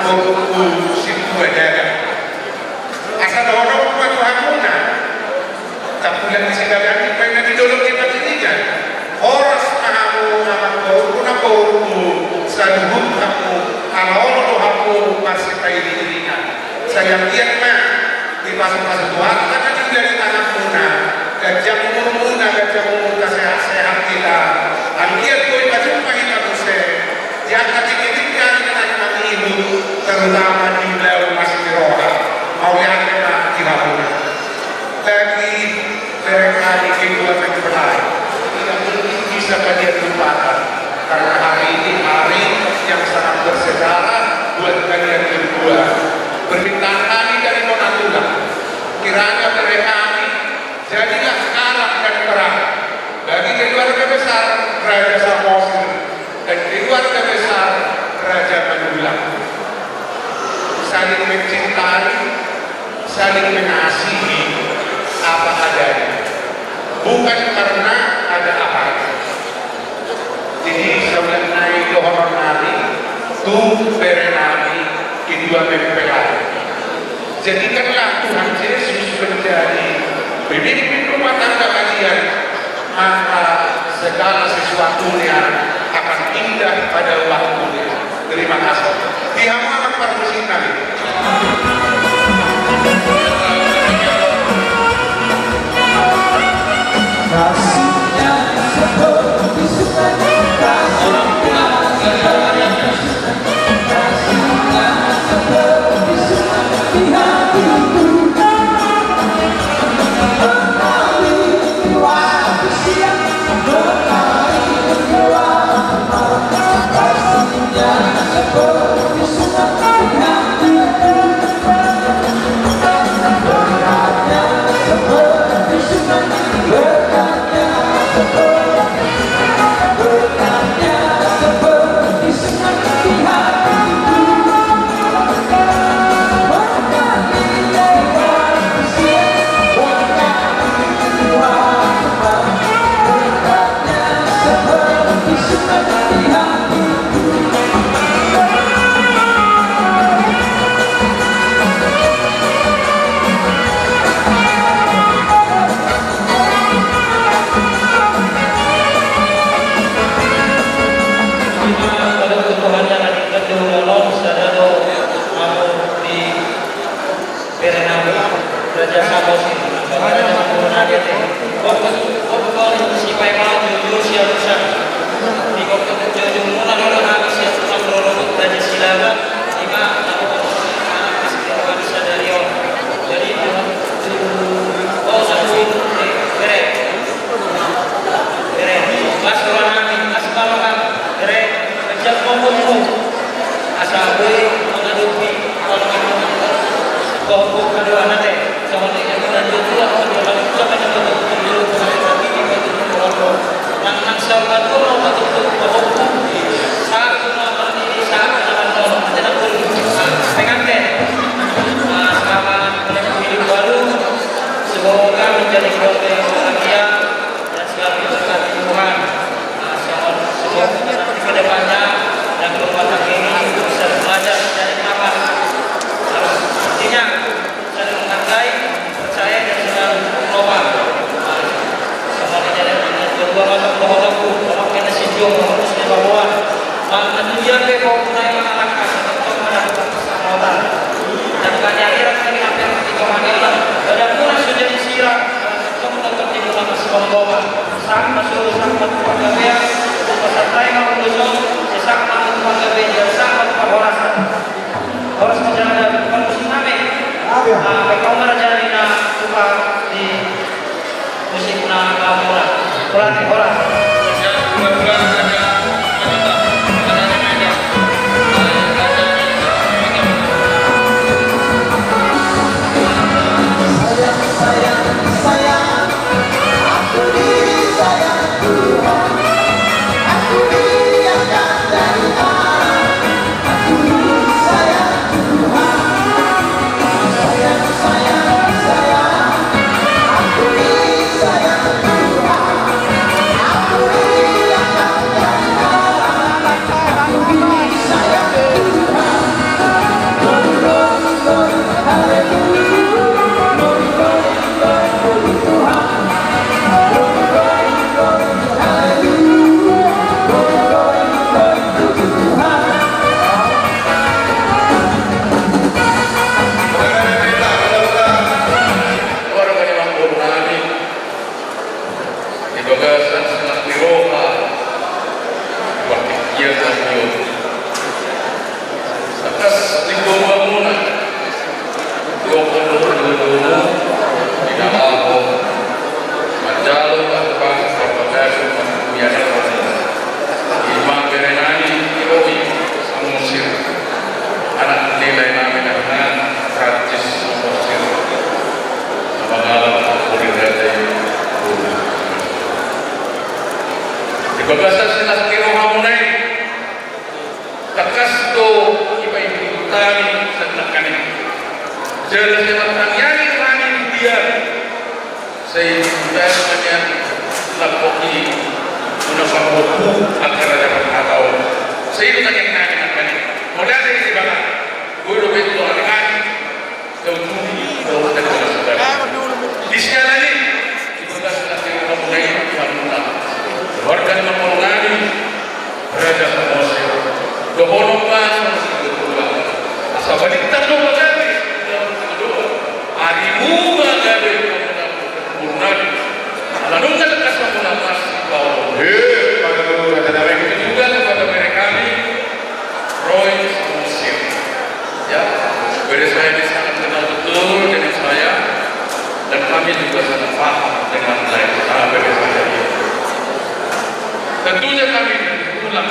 bau situ aja kan. Asal orang buat hakuna. Tak pulang di sini lagi pengen didolong kita ini kan. Horas kamu nama kau, kuna kau saluhut kamu. Kalau orang kamu masih kayak dirinya. Saya lihat mah di pasal-pasal Tuhan kan dari tanah muna. Gajah muna sehat-sehat kita. Angkiat kau baju kita bisa. Jangan dikit-dikit dengan kami ibu terutama di beliau masih roha. Mau yang kena tidak muna. Lagi mereka bikin dua pelai. Tidak mungkin bisa kalian lupakan karena hari ini hari yang sangat bersejarah buat kalian berdua. Permintaan kami dari Monatula, kiranya mereka jadilah arah dan terang bagi keluarga besar Raja Samosir dan keluarga besar Raja Manula. Saling mencintai, saling mengasihi apa adanya, bukan karena ada apa. Jadi sebenarnya dihormati, tuh berenami kedua mempelai. Jadikanlah Tuhan Yesus menjadi pemimpin rumah tangga kalian, maka segala sesuatunya akan indah pada waktunya. Terima kasih. Diamankan permisi kami. Kasihnya seperti sungai, kasihnya seperti sungai di hatiku. Mengalir di waktu siang, mengalir di waktu malam. Kasihnya seperti sungai di hatiku. Berkatnya seperti sungai, berkatnya seperti sungai di hatiku. Mengalir di waktu siang, mengalir di waktu malam. Berkatnya seperti sungai di hatiku. pada ketuhanan yang kedua sadado mau di Berenami Raja Samosir Raja Samosir itu waktu si Paimal jujur siapa di waktu jujur mula habis ya setelah Raja Silaga lima anak istri bisa dari jadi satu bere mas orang mas malam bere kerja komponen asabe mengadupi kalau kedua nanti sama dengan lanjut juga kalau kita menyebut pemilu lagi di kelompok nang sahabat kalau betul-betul satu nomor ini sangat Bagasa sila sa kiro hamunay. Takas to ipaiputani sa nakanin. Jelas yang nangyari kami dia. Saya kanya lapoki una pambuku antara dapat atau saya itu tanya kanya. Modal dari bawah. Gue udah betul dengan kau tunggu kau ada saudara. Di segala ini kita sudah mulai bangunan. Warga memulai Raja Samosir. Dohong mas asal wanita dua kali harimu magabe purnah. Lalu kita kasih mas kau. Pada dulu ada nama Itu juga kepada mereka ini Roy Samosir. Ya, beri saya ini sangat kenal betul dengan saya dan kami juga sangat paham dengan saya beri saya ini. Tentunya kami ulang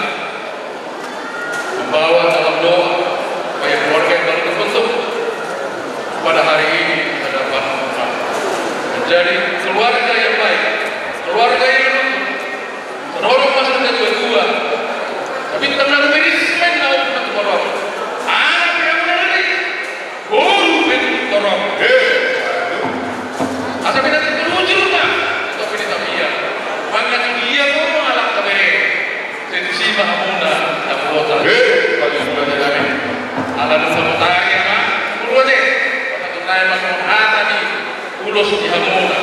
membawa dalam doa supaya keluarga yang baru terbentuk pada hari ini dapat menjadi keluarga yang baik, keluarga yang menolong masyarakat dua-dua. Tapi tenang berismen tahu tentang korok. Anak yang menarik, guru korok. Asal kita terujur tak, tapi kita biar. Maka dia pun mengalami kebere. Sedisi mahamuna tak kuota. Bagi keluarga kami. Alam sementara ya mak, keluarga. Pada tunai makan hati di ulos di hamuna.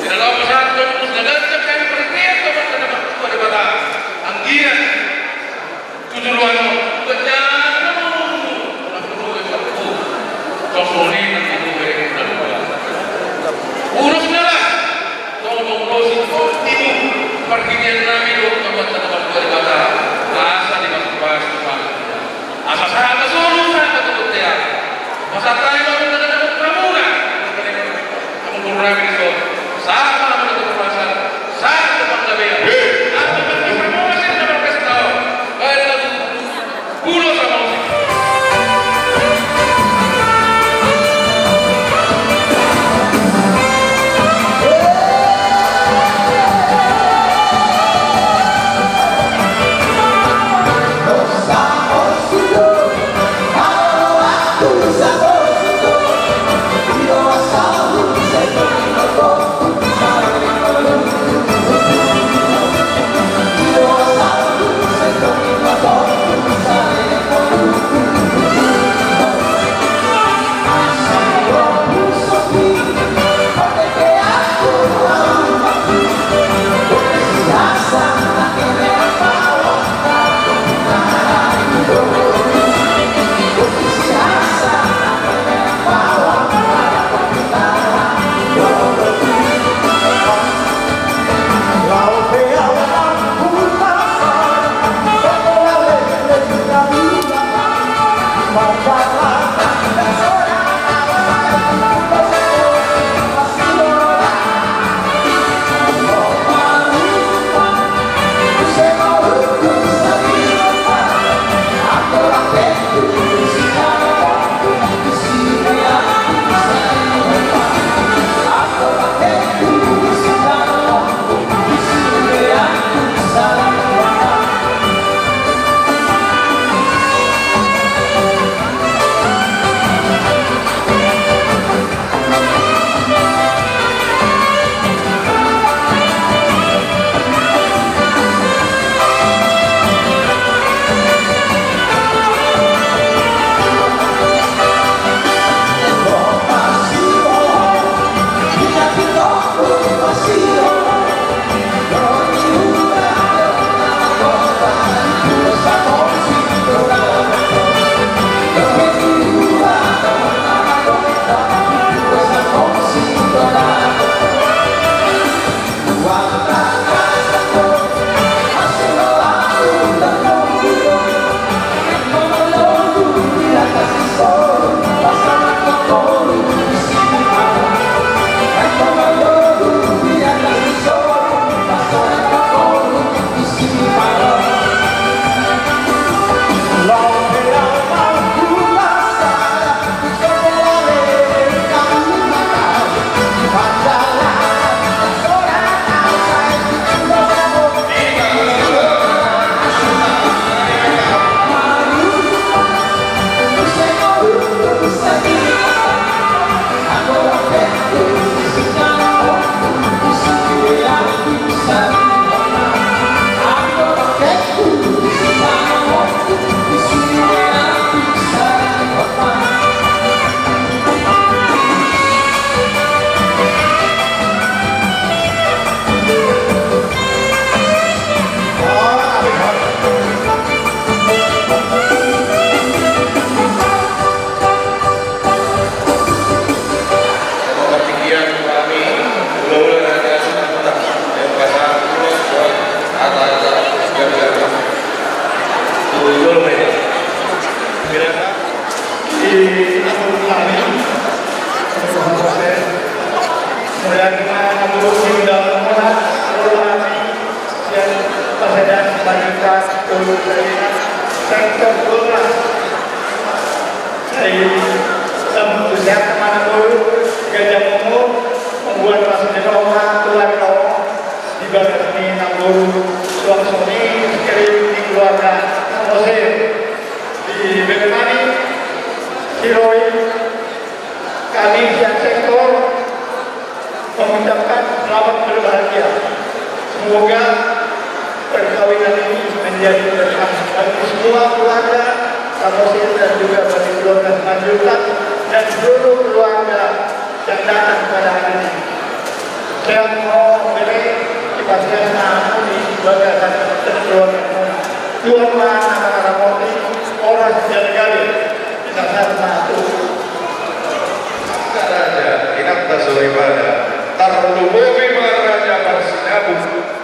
Di dalam pesantren terus negara kami berniat kepada pada anggian. Tujuan berjalan Kosoni nanti diberi urusnya lah. Tolong urusin timu pergian kami dulu tempat-tempat beribadah. Asa di pas asa sahabat suruh sahabat untuk dia. Masa tadi baru ada kamu lah. Kamu kurang itu. Sama menurut perasaan. Satu panggabean. Apa yang kamu masih dapat kasih tahu? Baiklah. Pulau sama musik. Sabor, Muhammad Al-Ami yang Presiden Sebanyak Dulu Sektor Bola dari Semuanya kemana dulu Gajah Momo membuat Presiden Roma Tuan Romo di bagian ini Namburu Suang Sony sekali di keluarga Mose di Belemani Hiroi kami yang sektor mengucapkan selamat berbahagia. Semoga perkawinan ini menjadi berkah bagi semua keluarga Samosir dan juga bagi keluarga selanjutnya dan seluruh keluarga yang datang pada hari ini. Saya mau memberi kepastian ini sebagai satu keluarga Tuan Maha Ramoti orang Jagali kita satu. Raja inapta soribada tarlubobi raja bersinabu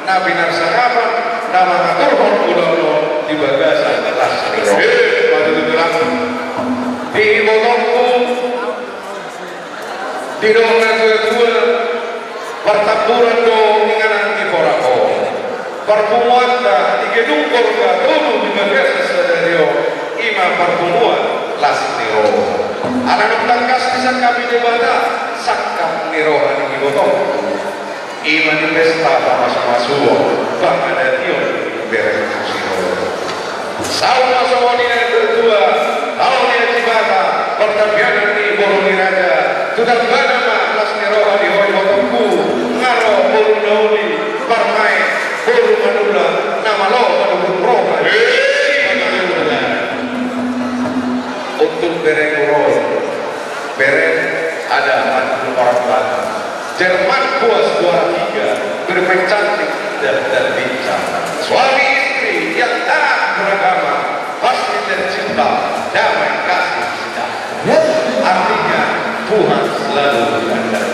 nabi narsahaba nama ngaturhon ulo di bagasan lasri pada dibilang di botolku di dona tua pertaburan do inganan di porako pertemuan di gedung korga dulu di bagasan sadario ima pertemuan lasri anak tangkas bisa kami debata sakam nirohani ibotong iman di pesta pamas-masuo bang ada tiong beres musiro sauma sawani yang berdua tahun yang cibata pertabianan di boroni raja tudang banama las nirohani hoi botongku ngaro buru dauni barmai buru manula nama lo manubun roha untuk bereng roy bereng ada 40 orang Batak Jerman puas 23 bermain cantik dan bincang suami istri yang taat beragama pasti tercipta damai kasih sejahtera artinya Tuhan selalu mendengar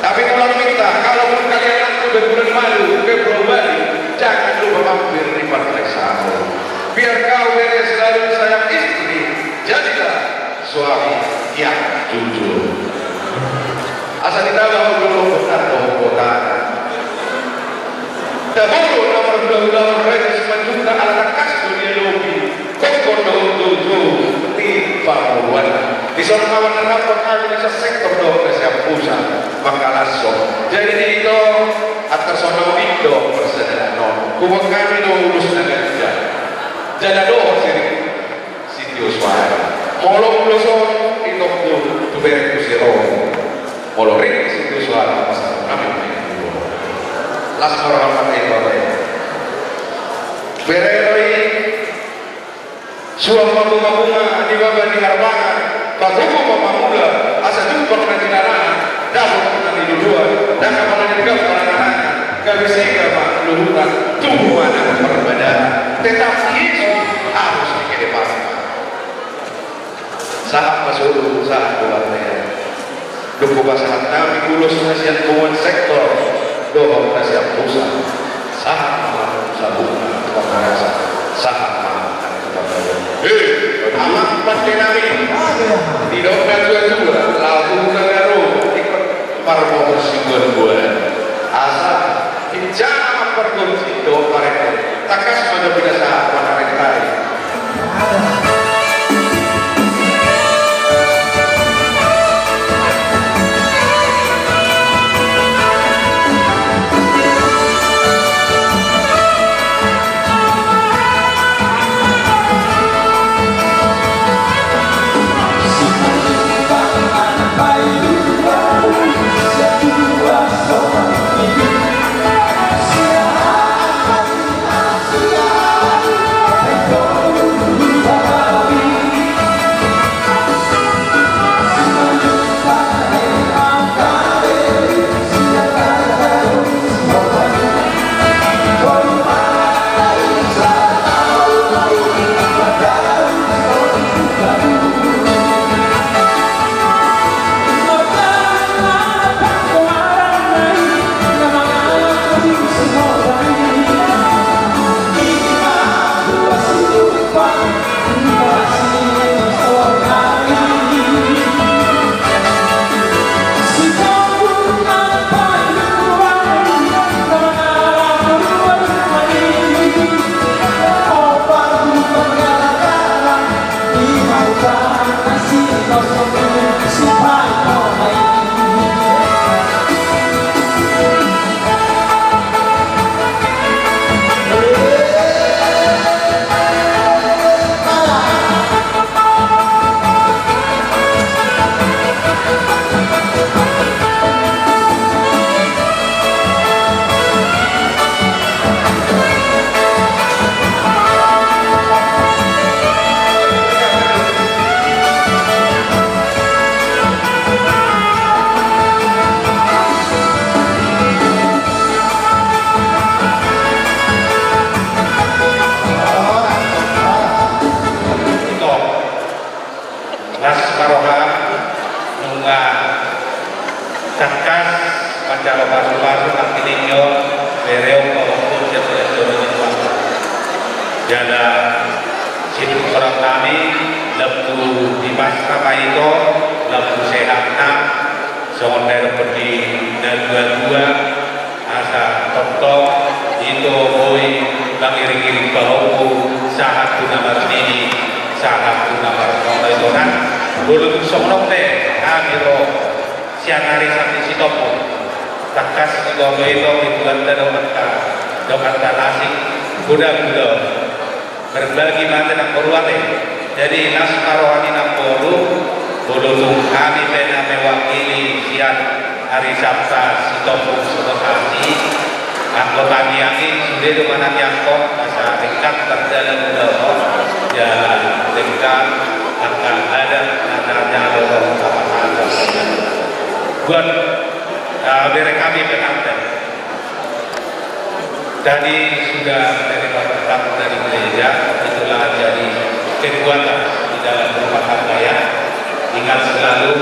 tapi kalau minta kalaupun kalian nanti berbulan malu ke Pulau Bali jangan lupa mampir di Pantai Sanur biar kau beres selalu sayang istri jadilah suami yang jujur asal ditambah belum benar kota dahulu nomor 2 ratus menjuta alat kas dunia lobi kokodo tujuh di Pamuan di zona kawan rapor Indonesia sektor do kesiap pusat maka langsung jadi itu atas zona window persediaan kubang kami do urus dengan jadi doh sitio suara molong loson itu tu bereng kusiro molorin sitio suara pasal kami las orang pakai bagai bereroi suam bunga di bawah di harbangan bagumu mamula asa jumpa kena tinarana dapur kena di duluan dan kapan juga penanganan kami sehingga pak luhutan tumbuhan perbedaan tetapi Yesus harus dikedepankan saat masuk saat buatnya duku pasangan kami kulus nasihat kawan sektor doa nasihat pusat saat malam sabungan pemerasa saat malam amat pandenami tidak jua-jua lalu negara ikut parmo bersinggungan bulan asal hinjana perkunci doa parete takas pada biasa pada rekari Bye. Takas pancarokan akhirnya bereo kalau siapa yang jada situ orang kami lebu di pasca itu lebu sehatna soal dari pergi dan dua asa tonton itu boy bang iring-iring bahu sahat guna marmini sahat guna marmoni donan belum songrong deh akhirnya sianari sampai sitopo takas itu itu ganda dokan nasi kuda berbagi mata nak berwate jadi naskah rohani nak bolu kami pernah mewakili sian hari Sabta sitopo sotokasi anggota yang sudah di mana tiangkong masa dekat terdalam dalam jalan dekat akan ada nananya dalam kapan buat dari kami penanten tadi sudah menerima berkat dari gereja itulah jadi kekuatan di dalam rumah tangga ya ingat selalu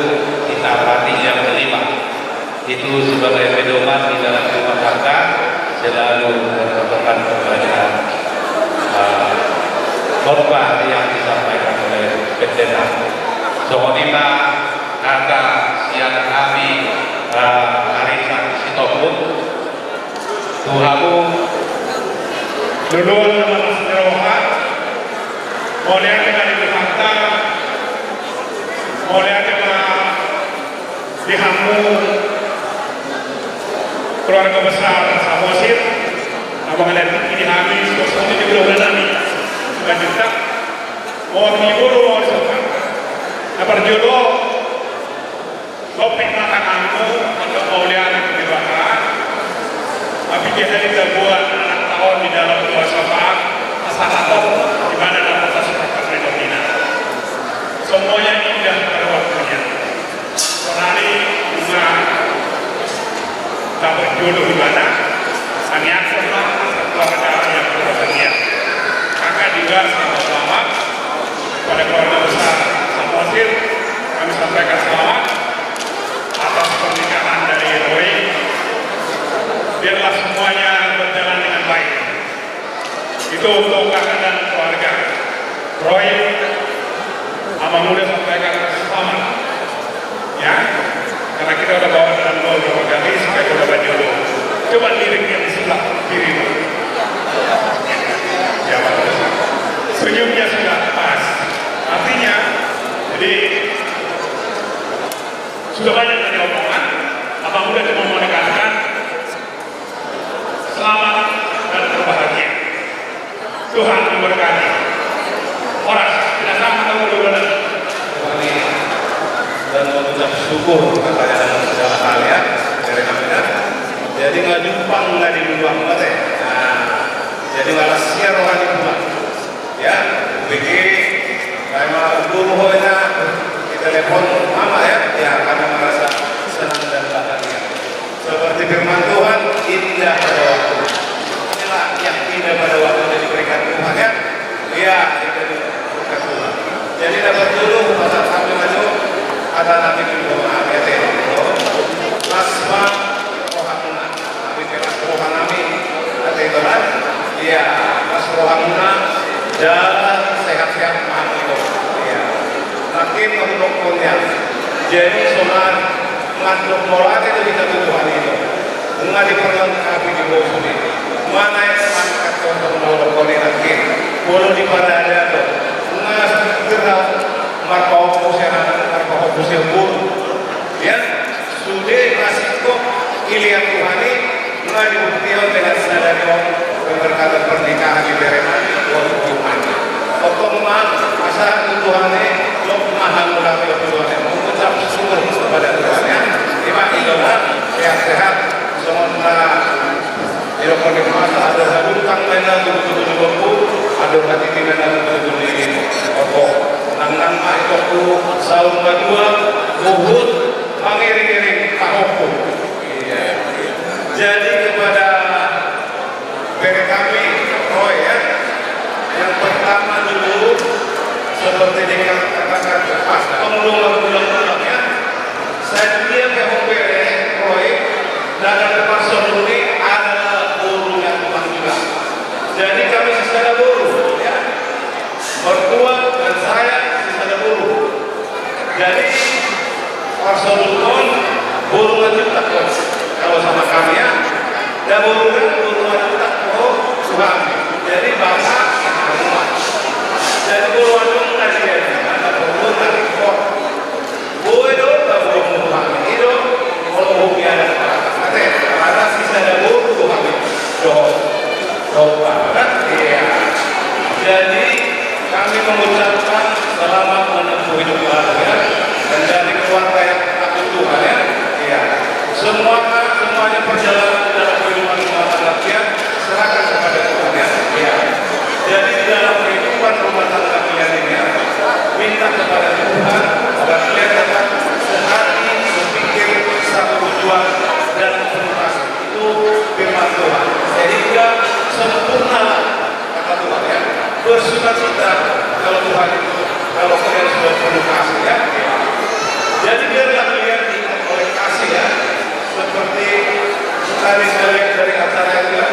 kita pati yang kelima itu sebagai pedoman di dalam rumah tangga selalu berpegang kepada khotbah yang disampaikan oleh pendeta sokonima kata siang kami arisan sitopun Tuhamu duluan dengan sejarohat oleh dengan ibu fakta oleh dengan dihamu keluarga besar Samosir abang ada ini habis kosong di bulan ini sudah juta mau mengiburu mau disokkan apa jodoh topik mata kamu untuk maulian kebebasan tapi dia tidak buat anak tahun di dalam dua syafaat asal atau di mana dapat syafaat predomina semuanya indah pada waktunya sonari bunga tak berjodoh di mana hanya semua keluarga yang berbahagia maka juga selamat pada keluarga besar Samosir kami sampaikan selamat atas pernikahan dari Roy biarlah semuanya berjalan dengan baik itu untuk kakak dan keluarga Roy Abang muda sampaikan selamat ya karena kita udah bawa dalam gol beberapa kali supaya kita dapat jodoh coba liriknya di sebelah kiri ya senyumnya sudah pas artinya jadi sudah banyak dari omongan Abang muda cuma mau menekankan selamat dan berbahagia Tuhan memberkati orang tidak sama tahu dulu dan mengucap syukur kepada dalam segala hal ya dari kami jadi nggak jumpang nggak dibuang banget jadi malah siar rohani Tuhan ya begini kayak malah guru hoinya kita telepon mama ya karena merasa senang dan bahagia seperti firman Tuhan indah pada waktu inilah yang indah pada waktu yang diberikan Tuhan ya itu berkat Tuhan jadi dapat dulu pasal sampai maju kata Nabi Muhammad Asma rohamuna Nabi kelas rohan Nabi kata itu kan iya mas rohamuna jalan sehat-sehat mahal itu iya makin mengumpulnya jadi soal makhluk molat itu kita Tuhan itu nggak diperlengkapi di bawah sini mana yang mangkat untuk menolong koordinasi boleh di pada ada tuh nggak segera markau kusebur ya sudah kasih kok ilian Tuhani nggak dibuktikan dengan sadari berkata pernikahan di bereman waktu Tuhan otomat masa Tuhani lo mahal mulai Tuhan mengucap syukur kepada Tuhan ya lima idola sehat-sehat semoga dilakukan masa ada hadur kang mana tujuh bambu ada hati di mana tujuh ini otot nang mah itu saum kedua buhut mengiring-iring kahopun jadi kepada beri kami Roy ya yang pertama dulu seperti dikatakan pas pengeluaran bulan-bulan ya saya dia ke beri Daburkan buruan tak suami. Jadi bahasa semua. Jadi buruan itu nggak dia. Ada buruan tak kok. Buruan itu tak buruan itu kalau bukan ada sisa buruan banget ya. Jadi kami mengucapkan selamat menempuh hidup bahagia dan dari keluarga yang takut Tuhan ya. Semuanya perjalanan dalam kehidupan rumah tangga kalian serahkan kepada Tuhan ya. Jadi di dalam kehidupan rumah tangga kalian ini minta kepada Tuhan agar kalian dapat sehati, sepikir, satu tujuan dan penuh kasih. Itu firman Tuhan. Sehingga sempurnalah kata Tuhan ya. Bersukacita kalau Tuhan itu kalau kalian sudah penuh kasih ya. Jadi biarlah kalian diingat oleh kasih ya. Seperti tadi saya lihat dari acara itu ya,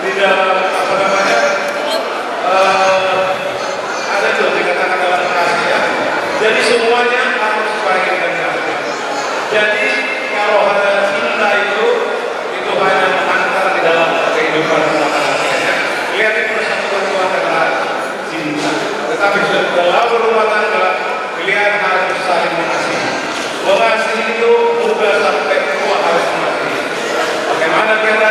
di dalam apa namanya ada tuh dikatakan dalam kasih ya. Jadi semuanya harus baik dan kasih. Jadi kalau ada cinta itu hanya mengantar di dalam kehidupan rumah tangga ya. Lihat itu persatuan Tuhan adalah cinta. Tetapi dalam rumah tangga kalian harus saling mengasihi. Mengasihi itu bukan sampai tua harus mengasihi. Bagaimana kira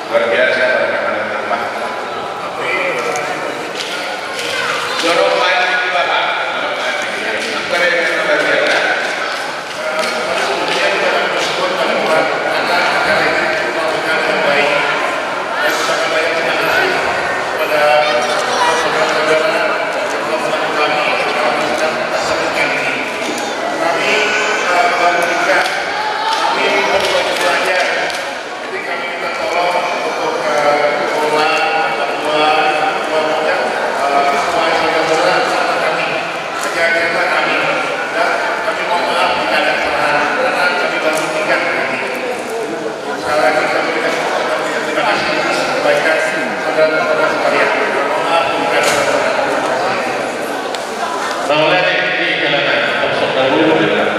luar biasa rekan-rekan tambah. Dorong lagi ke Bapak. Apa yang luar biasa? Kemudian kita bersyukur pada Tuhan karena acara ini melakukan yang baik dan sangat banyak terima kasih kepada saudara-saudara yang melakukan kami dalam sedang lakukan ini. Kami baru juga kami baru belajar, jadi kami minta tolong untuk kelola semua saudara-saudara sama kami, kerja-kerja kami, dan kami mohon maaf jika ada kesalahan karena kami baru tingkat kami. Sekali lagi kami terima kasih atas kebaikan saudara-saudara sekalian. Mohon maaf jika ada kesalahan. Oleh di jalanan tersedaru dengan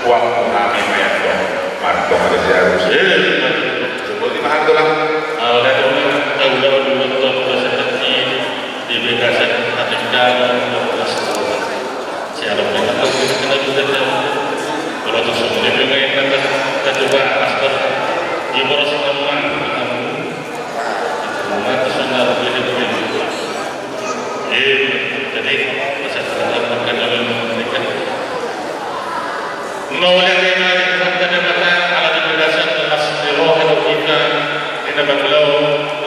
waktu kami mayatnya Marto Malaysia harus seperti mahal tulang. Oleh itu dulu untuk seperti di bekasan Atika siapa yang tahu kita juga kalau tuh semuanya juga yang kita coba master di boros rumah tersengar begini jadi masa terlalu makan dalam mereka Mawalnya kita dapatkan alat berdasar atas roh kita kita banglau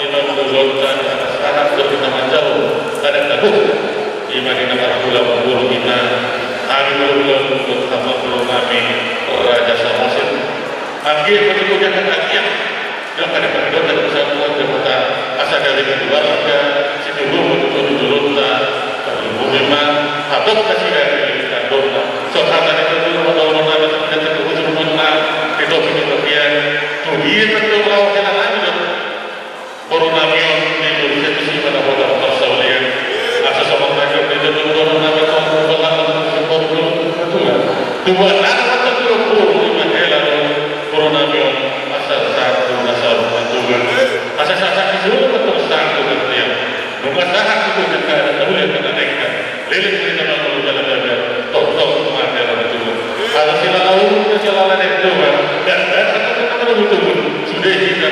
kita berlontar atas anak kita menjauh kadang tahu iman kita para guru kita Alhamdulillah untuk sama belum kami Raja Samosir akhir berikutnya akhir dalam pada dan persatuan dan asal dari keluarga situ dulu ibu memang habis kasih dari kandung sahabat itu dulu orang orang yang terhujung menang itu kemudian tuh betul kalau kita lagi Coronamion di Indonesia itu pada kota persaulian asal sama mereka itu Coronamion dua anak terpuru-puru di Mandela Coronamion asal satu asal satu seluruh betul satu kemudian bukan sangat itu negara boleh menanaikan lilit kita lalu dalam dalam tok Mandela betul ada silalau itu dan betul sudah kita